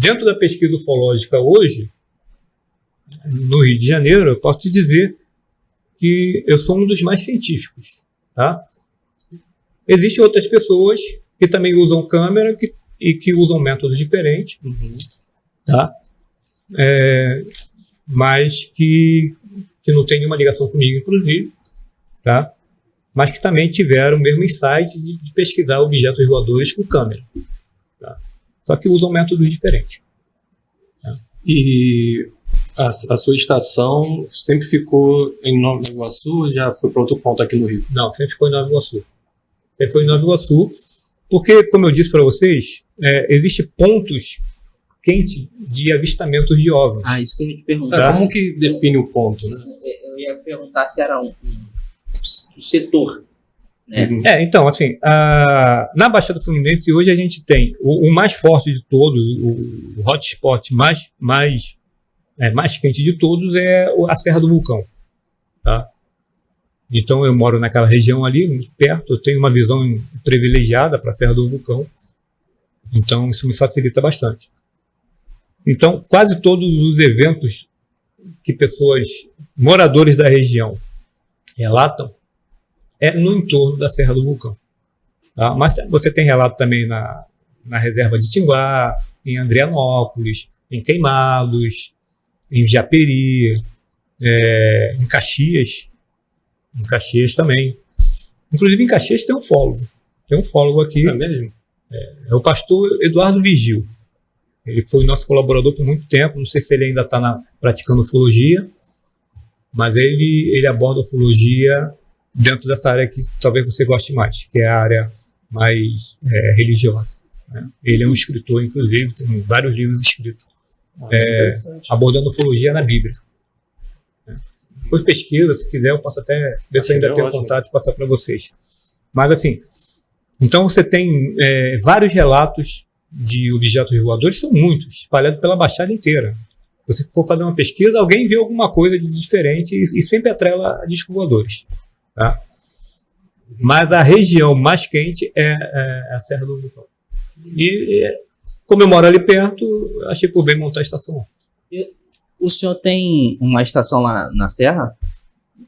Dentro da pesquisa ufológica hoje, no Rio de Janeiro, eu posso te dizer que eu sou um dos mais científicos. Tá? Existem outras pessoas que também usam câmera e que usam métodos diferentes, tá? Mas que não tem nenhuma ligação comigo, inclusive, tá? Mas que também tiveram o mesmo insight de pesquisar objetos voadores com câmera. Tá? Só que usam métodos diferentes. Tá? E a sua estação sempre ficou em Nova Iguaçu ou já foi para outro ponto aqui no Rio? Não, sempre ficou em Nova Iguaçu. Sempre foi em Nova Iguaçu, porque, como eu disse para vocês, existem pontos quentes de avistamentos de OVNIs. Isso que eu ia te perguntar. Como que define o ponto, né? Eu ia perguntar se era um setor, né? Então, assim, na Baixada Fluminense hoje a gente tem o mais forte de todos, o hotspot mais quente de todos é a Serra do Vulcão, tá? Então eu moro naquela região ali, muito perto, eu tenho uma visão privilegiada para a Serra do Vulcão, então isso me facilita bastante. Então quase todos os eventos que moradores da região relatam no entorno da Serra do Vulcão. Tá? Mas você tem relato também na reserva de Tinguá, em Andrianópolis, em Queimados, em Japeri, em Caxias. Em Caxias também. Inclusive em Caxias tem um fólogo. Tem um fólogo aqui. É mesmo? É o pastor Eduardo Vigil. Ele foi nosso colaborador por muito tempo. Não sei se ele ainda está praticando ufologia, mas ele aborda a ufologia dentro dessa área que talvez você goste mais, que é a área mais religiosa. Né? Ele é um escritor, inclusive, tem vários livros escritos abordando ufologia na Bíblia. Depois pesquisa, se quiser, eu posso até ver se ainda tenho contato e passar para vocês. Mas assim, então você tem vários relatos de objetos voadores, são muitos, espalhados pela Baixada inteira. Se você for fazer uma pesquisa, alguém vê alguma coisa de diferente e sempre atrela a discos voadores. Tá? Mas a região mais quente é a Serra do Vulcão. E como eu moro ali perto, achei por bem montar a estação. O senhor tem uma estação lá na Serra?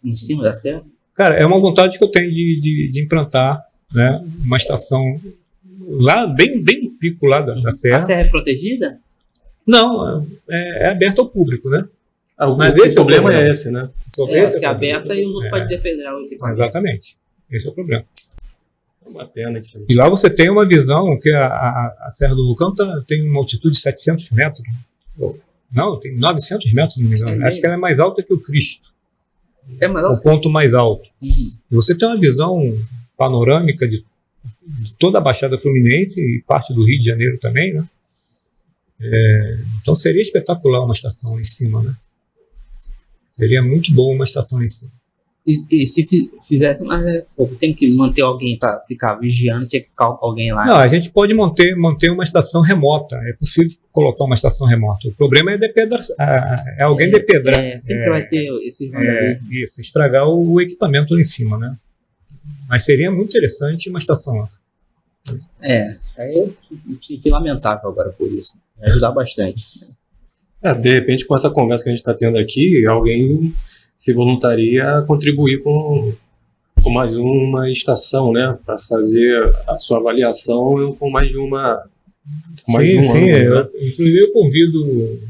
Em cima da Serra? Cara, é uma vontade que eu tenho de implantar, né, uma estação lá, bem no pico lá da Serra. A Serra é protegida? Não, é aberta ao público, né? Mas esse problema é esse, né? É aberta e os outros podem depender o equipamento. Exatamente. Esse é o problema. É uma pena isso aí. E lá você tem uma visão que a Serra do Vulcão tem uma altitude de 700 metros. Não, tem 900 metros, não me engano. Acho que ela é mais alta que o Cristo. É mais alta? O ponto mais alto. E você tem uma visão panorâmica de toda a Baixada Fluminense e parte do Rio de Janeiro também, né? Então seria espetacular uma estação lá em cima, né? Seria muito bom uma estação lá em cima. E se fizesse, tem que manter alguém para ficar vigiando, tinha que ficar alguém lá. Não, a gente pode manter uma estação remota. É possível colocar uma estação remota. O problema é alguém depedrar. Sempre vai ter esses vandalismos. Isso, estragar o equipamento lá em cima, né? Mas seria muito interessante uma estação lá. Aí eu me senti lamentável agora por isso. Vai ajudar bastante. De repente, com essa conversa que a gente está tendo aqui, alguém se voluntaria a contribuir com mais uma estação, né? Para fazer a sua avaliação com mais de uma. Né? Inclusive, eu convido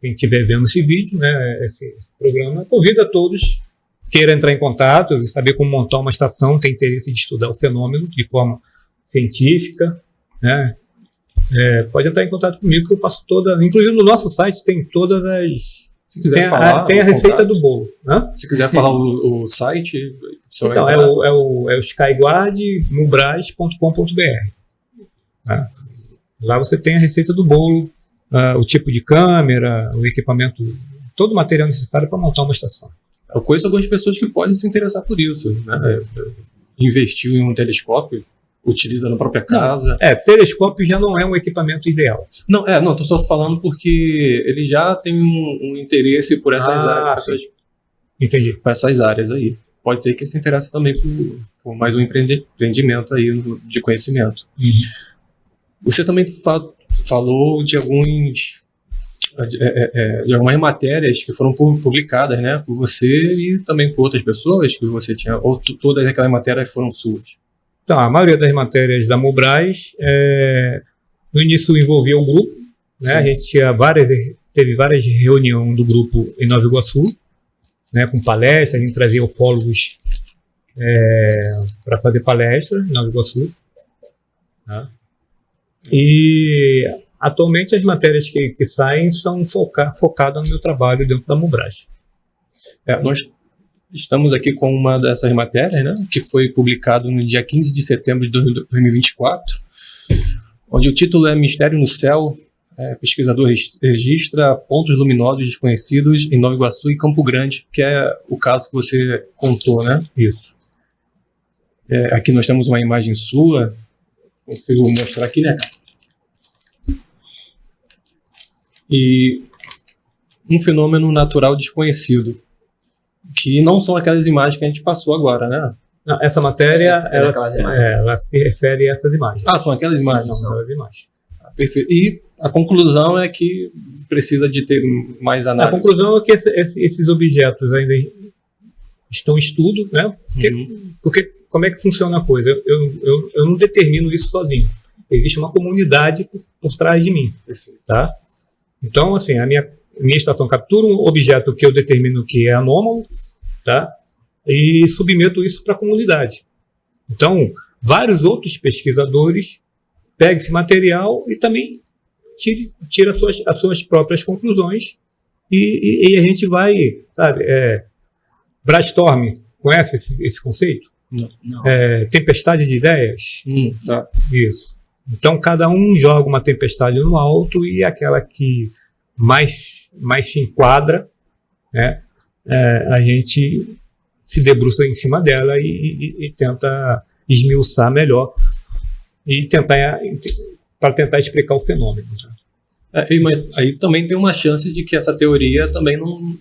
quem estiver vendo esse vídeo, né, esse programa, convido a todos queira entrar em contato e saber como montar uma estação, tem interesse de estudar o fenômeno de forma científica, né? Pode entrar em contato comigo que eu passo inclusive no nosso site tem todas as. Se quiser falar, tem a receita do bolo. Né? Se quiser falar o site. Então, é o skyguardmubras.com.br. Né? Lá você tem a receita do bolo, o tipo de câmera, o equipamento, todo o material necessário para montar uma estação. Eu conheço algumas pessoas que podem se interessar por isso. Né? Investiu em um telescópio, utiliza na própria casa. Telescópio já não é um equipamento ideal. Não, estou só falando porque ele já tem um interesse por essas áreas. Entendi. Por essas áreas aí. Pode ser que ele se interesse também por mais um empreendimento aí de conhecimento. Você também falou de algumas matérias que foram publicadas, né, por você e também por outras pessoas que você tinha, ou todas aquelas matérias foram suas? Então, a maioria das matérias da Mubraz, no início envolvia o grupo, né? A gente teve várias reuniões do grupo em Nova Iguaçu, né, com palestras, a gente trazia ufólogos para fazer palestra em Nova Iguaçu. Tá? E atualmente as matérias que saem são focadas no meu trabalho dentro da Mubraz. Nós estamos aqui com uma dessas matérias, né, que foi publicado no dia 15 de setembro de 2024, onde o título é Mistério no Céu, pesquisador registra pontos luminosos desconhecidos em Nova Iguaçu e Campo Grande, que é o caso que você contou, né? Isso. Aqui nós temos uma imagem sua, consigo mostrar aqui, né, cara? E um fenômeno natural desconhecido, que não são aquelas imagens que a gente passou agora, né? Não, essa matéria, ela se refere a essas imagens. São aquelas imagens. São aquelas imagens. Perfeito. E a conclusão é que precisa de ter mais análise. A conclusão é que esses objetos ainda estão em estudo, né? Porque como é que funciona a coisa? Eu não determino isso sozinho. Existe uma comunidade por trás de mim. Perfeito. Tá? Então, assim, a minha estação captura um objeto que eu determino que é anômalo, tá? E submeto isso para a comunidade. Então, vários outros pesquisadores pegam esse material e também tira as suas próprias conclusões e a gente vai, sabe, brainstorm, conhece esse conceito? Não. Tempestade de ideias? Tá. Isso. Então, cada um joga uma tempestade no alto e aquela que mais se enquadra, né, a gente se debruça em cima dela e tenta esmiuçar melhor para tentar explicar o fenômeno. Mas aí também tem uma chance de que essa teoria também não...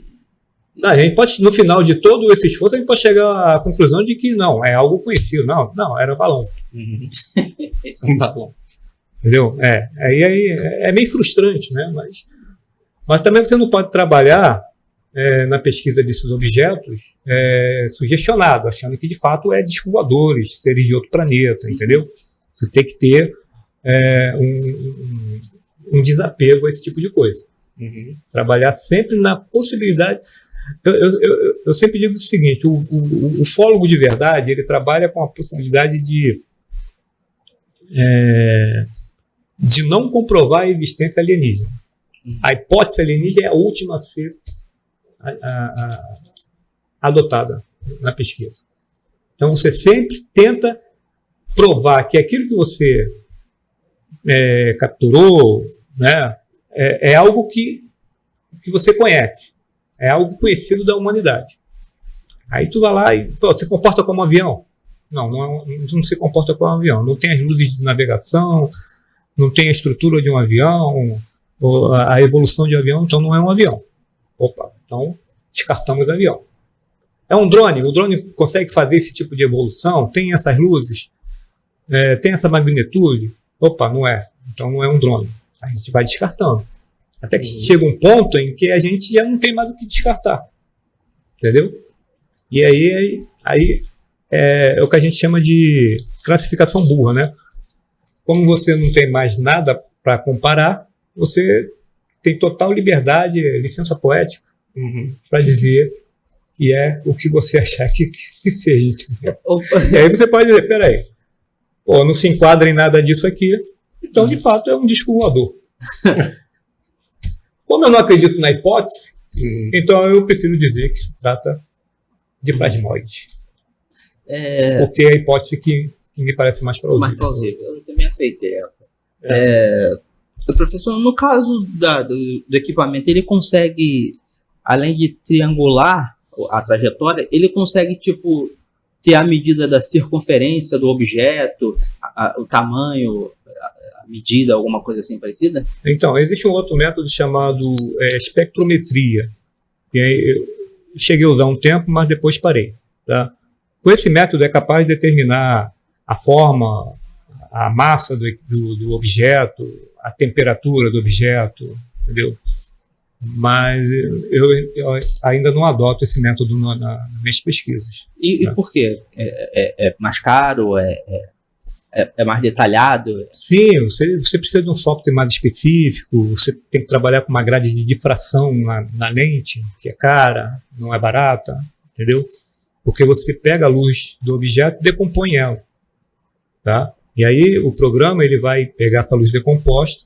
A gente pode, no final de todo esse esforço, a gente pode chegar à conclusão de que não, é algo conhecido. Não, era balão. Um balão. Entendeu? Aí é meio frustrante, né? Mas também você não pode trabalhar na pesquisa desses objetos sugestionado, achando que de fato é discos voadores, seres de outro planeta, entendeu? Você tem que ter um desapego a esse tipo de coisa. Trabalhar sempre na possibilidade. Eu sempre digo o seguinte: o ufólogo de verdade, ele trabalha com a possibilidade de não comprovar a existência alienígena. A hipótese alienígena é a última a ser adotada na pesquisa. Então você sempre tenta provar que aquilo que você capturou, né, é algo que você conhece, é algo conhecido da humanidade. Aí tu vai lá e se comporta como um avião. Não se comporta como um avião. Não tem as luzes de navegação, não tem a estrutura de um avião, a evolução de um avião, então não é um avião. Então descartamos o avião. É um drone, o drone consegue fazer esse tipo de evolução, tem essas luzes, tem essa magnitude. Não é. Então não é um drone. A gente vai descartando. Até que chega um ponto em que a gente já não tem mais o que descartar. Entendeu? E aí é o que a gente chama de classificação burra, né? Como você não tem mais nada para comparar, você tem total liberdade, licença poética, para dizer que é o que você achar que seja. E aí você pode dizer, peraí, não se enquadra em nada disso aqui, então de fato é um disco voador. Como eu não acredito na hipótese, então eu prefiro dizer que se trata de plasmoide. Porque é a hipótese que me parece mais plausível. Eu também aceitei essa. Professor, no caso do equipamento, ele consegue, além de triangular a trajetória, ele consegue, ter a medida da circunferência do objeto, o tamanho, a medida, alguma coisa assim parecida? Então, existe um outro método chamado espectrometria. E aí eu cheguei a usar um tempo, mas depois parei. Tá? Com esse método é capaz de determinar a forma, a massa do objeto, a temperatura do objeto, entendeu? Mas eu ainda não adoto esse método nas minhas pesquisas. E por quê? É mais caro? É mais detalhado? Sim, você precisa de um software mais específico, você tem que trabalhar com uma grade de difração na lente, que é cara, não é barata, entendeu? Porque você pega a luz do objeto e decompõe ela, tá? E aí o programa ele vai pegar essa luz decomposta,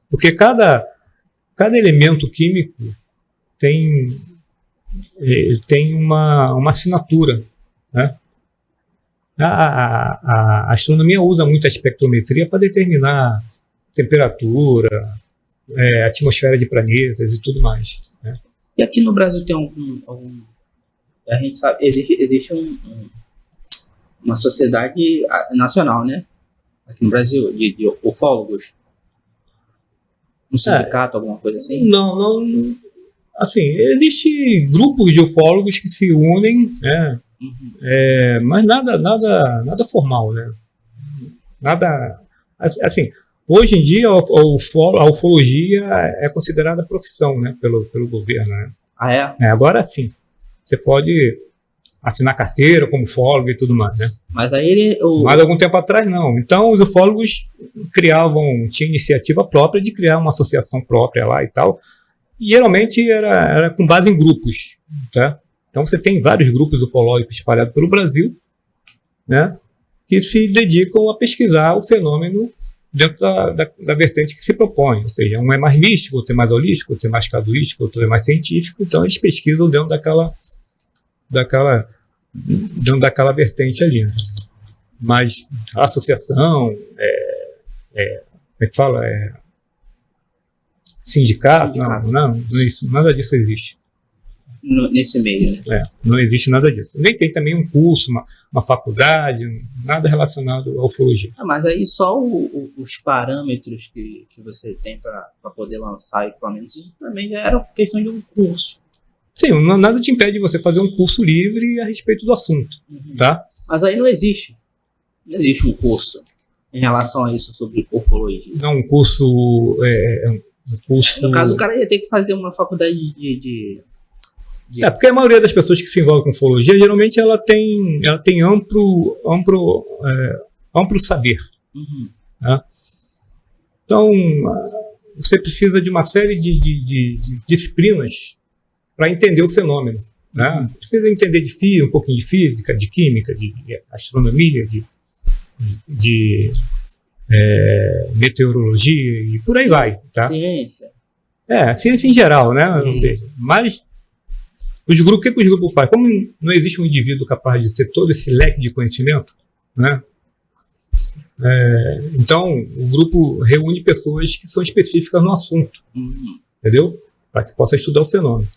porque cada elemento químico tem uma assinatura, né? A astronomia usa muito a espectrometria para determinar temperatura, atmosfera de planetas e tudo mais, né? E aqui no Brasil tem a gente sabe, existe uma sociedade nacional, né? Aqui no Brasil, de ufólogos. Um sindicato, alguma coisa assim? Não. Assim, existem grupos de ufólogos que se unem, né? Mas nada formal, né? Nada. Assim, hoje em dia a ufologia é considerada profissão, né? Pelo governo, né? Ah, é? Agora sim. Você pode assinar carteira como ufólogo e tudo mais, né? Mas aí Mas algum tempo atrás não. Então os ufólogos tinha iniciativa própria de criar uma associação própria lá e tal. E geralmente era com base em grupos, tá? Então você tem vários grupos ufológicos espalhados pelo Brasil, né? Que se dedicam a pesquisar o fenômeno dentro da vertente que se propõe. Ou seja, um é mais místico, outro é mais holístico, outro é mais casuístico, outro é mais científico. Então eles pesquisam dentro daquela vertente ali, né? Mas a associação, como é que fala? Sindicato? Não, nada disso existe. Nesse meio, né? Não existe nada disso. Nem tem também um curso, uma faculdade, nada relacionado à ufologia. Mas aí só os parâmetros que você tem para poder lançar equipamentos também já era questão de um curso. Sim, nada te impede de você fazer um curso livre a respeito do assunto, tá? Mas aí não existe um curso em relação a isso sobre ufologia. Não, um curso... um curso... No caso, o cara ia ter que fazer uma faculdade de... porque a maioria das pessoas que se envolvem com ufologia, geralmente ela tem amplo saber. Tá? Então, você precisa de uma série de disciplinas para entender o fenômeno, né? Precisa entender um pouquinho de física, de química, de astronomia, de meteorologia e por aí vai, tá? Ciência. Ciência em geral, né? Ou seja, mas o que os grupos fazem? Como não existe um indivíduo capaz de ter todo esse leque de conhecimento, né? Então o grupo reúne pessoas que são específicas no assunto, entendeu? Para que possa estudar o fenômeno.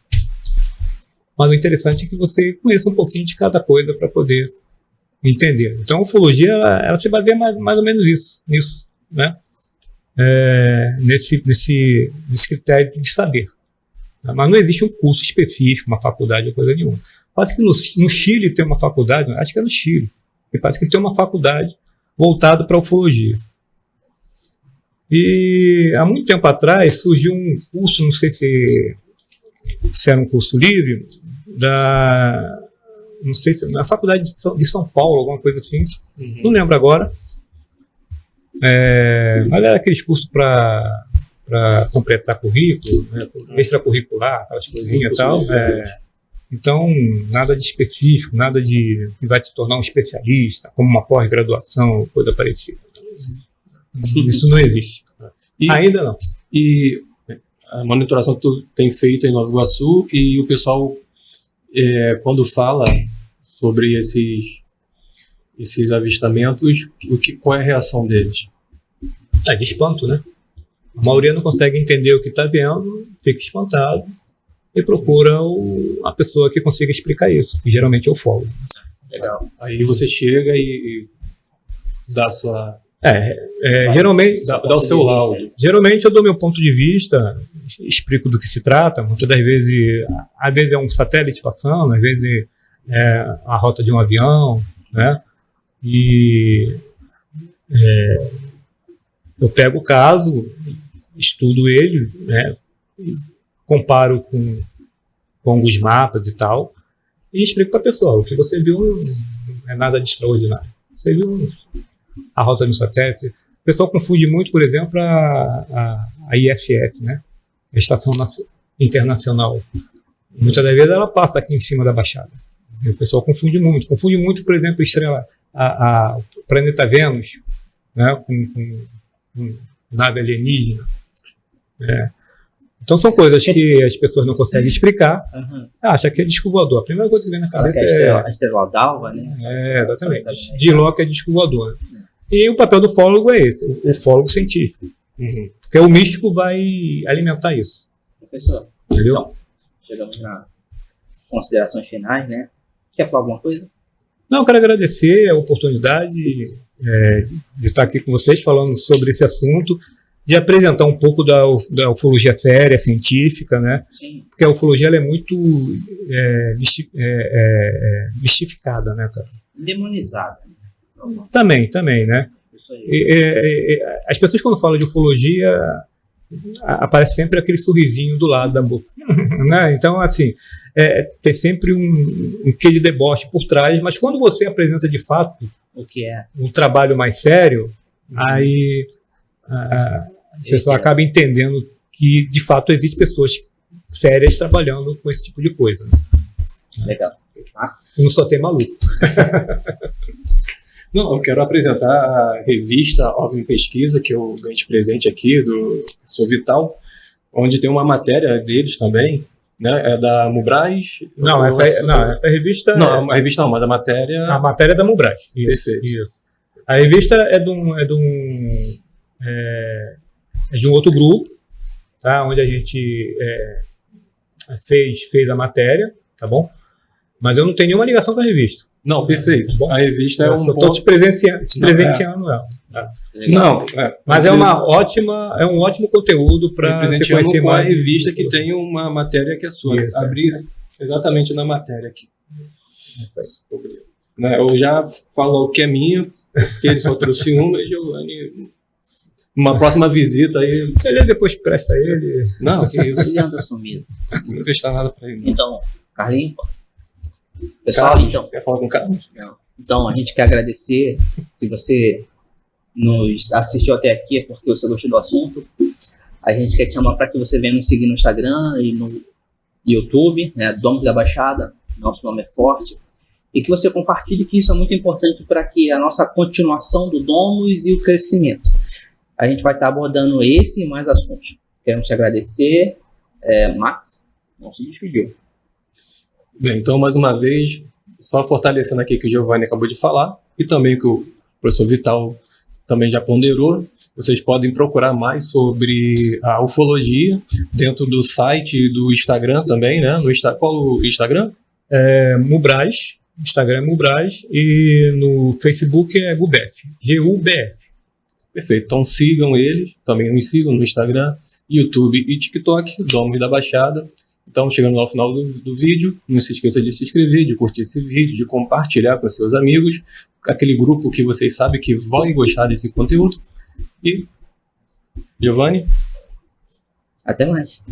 Mas o interessante é que você conheça um pouquinho de cada coisa para poder entender. Então a ufologia ela se baseia mais ou menos nisso, né? Nesse critério de saber. Mas não existe um curso específico, uma faculdade ou coisa nenhuma. Parece que no Chile tem uma faculdade, acho que é no Chile, e parece que tem uma faculdade voltada para a ufologia. E há muito tempo atrás surgiu um curso, não sei se era um curso livre, não sei se na faculdade de São Paulo, alguma coisa assim, não lembro agora. Mas era aqueles cursos para completar currículo, né, extracurricular, aquelas coisinhas e tal. Então, nada de específico, nada que vai te tornar um especialista, como uma pós-graduação, coisa parecida. Isso não existe. Ainda não. E a monitoração que tu tem feito em Nova Iguaçu, e o pessoal, quando fala sobre esses avistamentos, qual é a reação deles? De espanto, né? A maioria não consegue entender o que está vendo, fica espantado e procura a pessoa que consiga explicar isso, que geralmente é o ufólogo. Legal. Aí você chega e dá a sua... geralmente... Dá o seu laudo. Geralmente eu dou meu ponto de vista, explico do que se trata. Muitas das vezes, às vezes é um satélite passando, às vezes é a rota de um avião, né? E Eu pego o caso, estudo ele, né, comparo com alguns mapas e tal, e explico para a pessoa: o que você viu não é nada de extraordinário. Você viu a rota do satélite. O pessoal confunde muito, por exemplo, a ISS, né, a Estação Internacional. Muitas das vezes ela passa aqui em cima da Baixada. E o pessoal confunde muito. Confunde muito, por exemplo, a planeta Vênus, né, com nave alienígena. Então são coisas que as pessoas não conseguem explicar. Acha que é disco voador. A primeira coisa que vem na cabeça é a estrela d'alva, né? Exatamente. De Locke é disco voador. E o papel do fólogo é esse, o fólogo científico. Porque o místico vai alimentar isso. Professor, entendeu? Então, chegamos nas considerações finais, né? Quer falar alguma coisa? Não, eu quero agradecer a oportunidade de estar aqui com vocês falando sobre esse assunto, de apresentar um pouco da ufologia séria, científica, né? Sim. Porque a ufologia ela é muito mistificada, né, cara? Demonizada. Também, né? Isso aí. As pessoas, quando falam de ufologia, aparece sempre aquele sorrisinho do lado da boca, né? Então, assim, tem sempre um quê de deboche por trás, mas quando você apresenta de fato o que é um trabalho mais sério, aí a pessoa acaba entendendo que, de fato, existem pessoas sérias trabalhando com esse tipo de coisa. Né? Legal. Não só tem maluco. Não, eu quero apresentar a revista OVNI Pesquisa, que eu ganhei de presente aqui, do professor Vital, onde tem uma matéria deles também, né? É da Mubraz. Não, essa revista... Não, a revista não, mas a matéria... A matéria é da Mubraz. Perfeito. Isso. A revista é de um outro grupo, tá? Onde a gente fez a matéria, tá bom? Mas eu não tenho nenhuma ligação com a revista. Não, perfeito. Tá bom? A revista é um ponto... ponto... te presenteando ela. Tá? Não, mas é um ótimo conteúdo para você conhecer com a mais. revista que tem uma matéria que é sua. Isso, abrir exatamente na matéria aqui. Né, eu já falo que é minha, que ele só trouxe uma, e Giovanni, uma próxima visita aí. Se ele depois presta a ele. Não, que isso. Ele anda sumido. Não vou prestar nada para ele. Não. Então, Carlinhos, pessoal, Carlos, então. Quer falar com o Carlos? Não. Então, a gente quer agradecer. Se você nos assistiu até aqui, é porque você gostou do assunto. A gente quer te chamar para que você venha nos seguir no Instagram e no YouTube, né? Domus da Baixada. Nosso nome é forte. E que você compartilhe, que isso é muito importante para que a nossa continuação do Domus e o crescimento. A gente vai estar abordando esse e mais assuntos. Queremos te agradecer. Max, não se despediu. Bem, então, mais uma vez, só fortalecendo aqui o que o Giovanni acabou de falar, e também o que o professor Vital também já ponderou, vocês podem procurar mais sobre a ufologia dentro do site e do Instagram também, né? Qual o Instagram? Mubraz. Instagram é Mubraz e no Facebook é GUBF. GUBF. Perfeito. Então sigam eles, também nos sigam no Instagram, YouTube e TikTok, Domus da Baixada. Então, chegando ao final do vídeo, não se esqueça de se inscrever, de curtir esse vídeo, de compartilhar com seus amigos, aquele grupo que vocês sabem que vai gostar desse conteúdo. E, Giovanni? Até mais.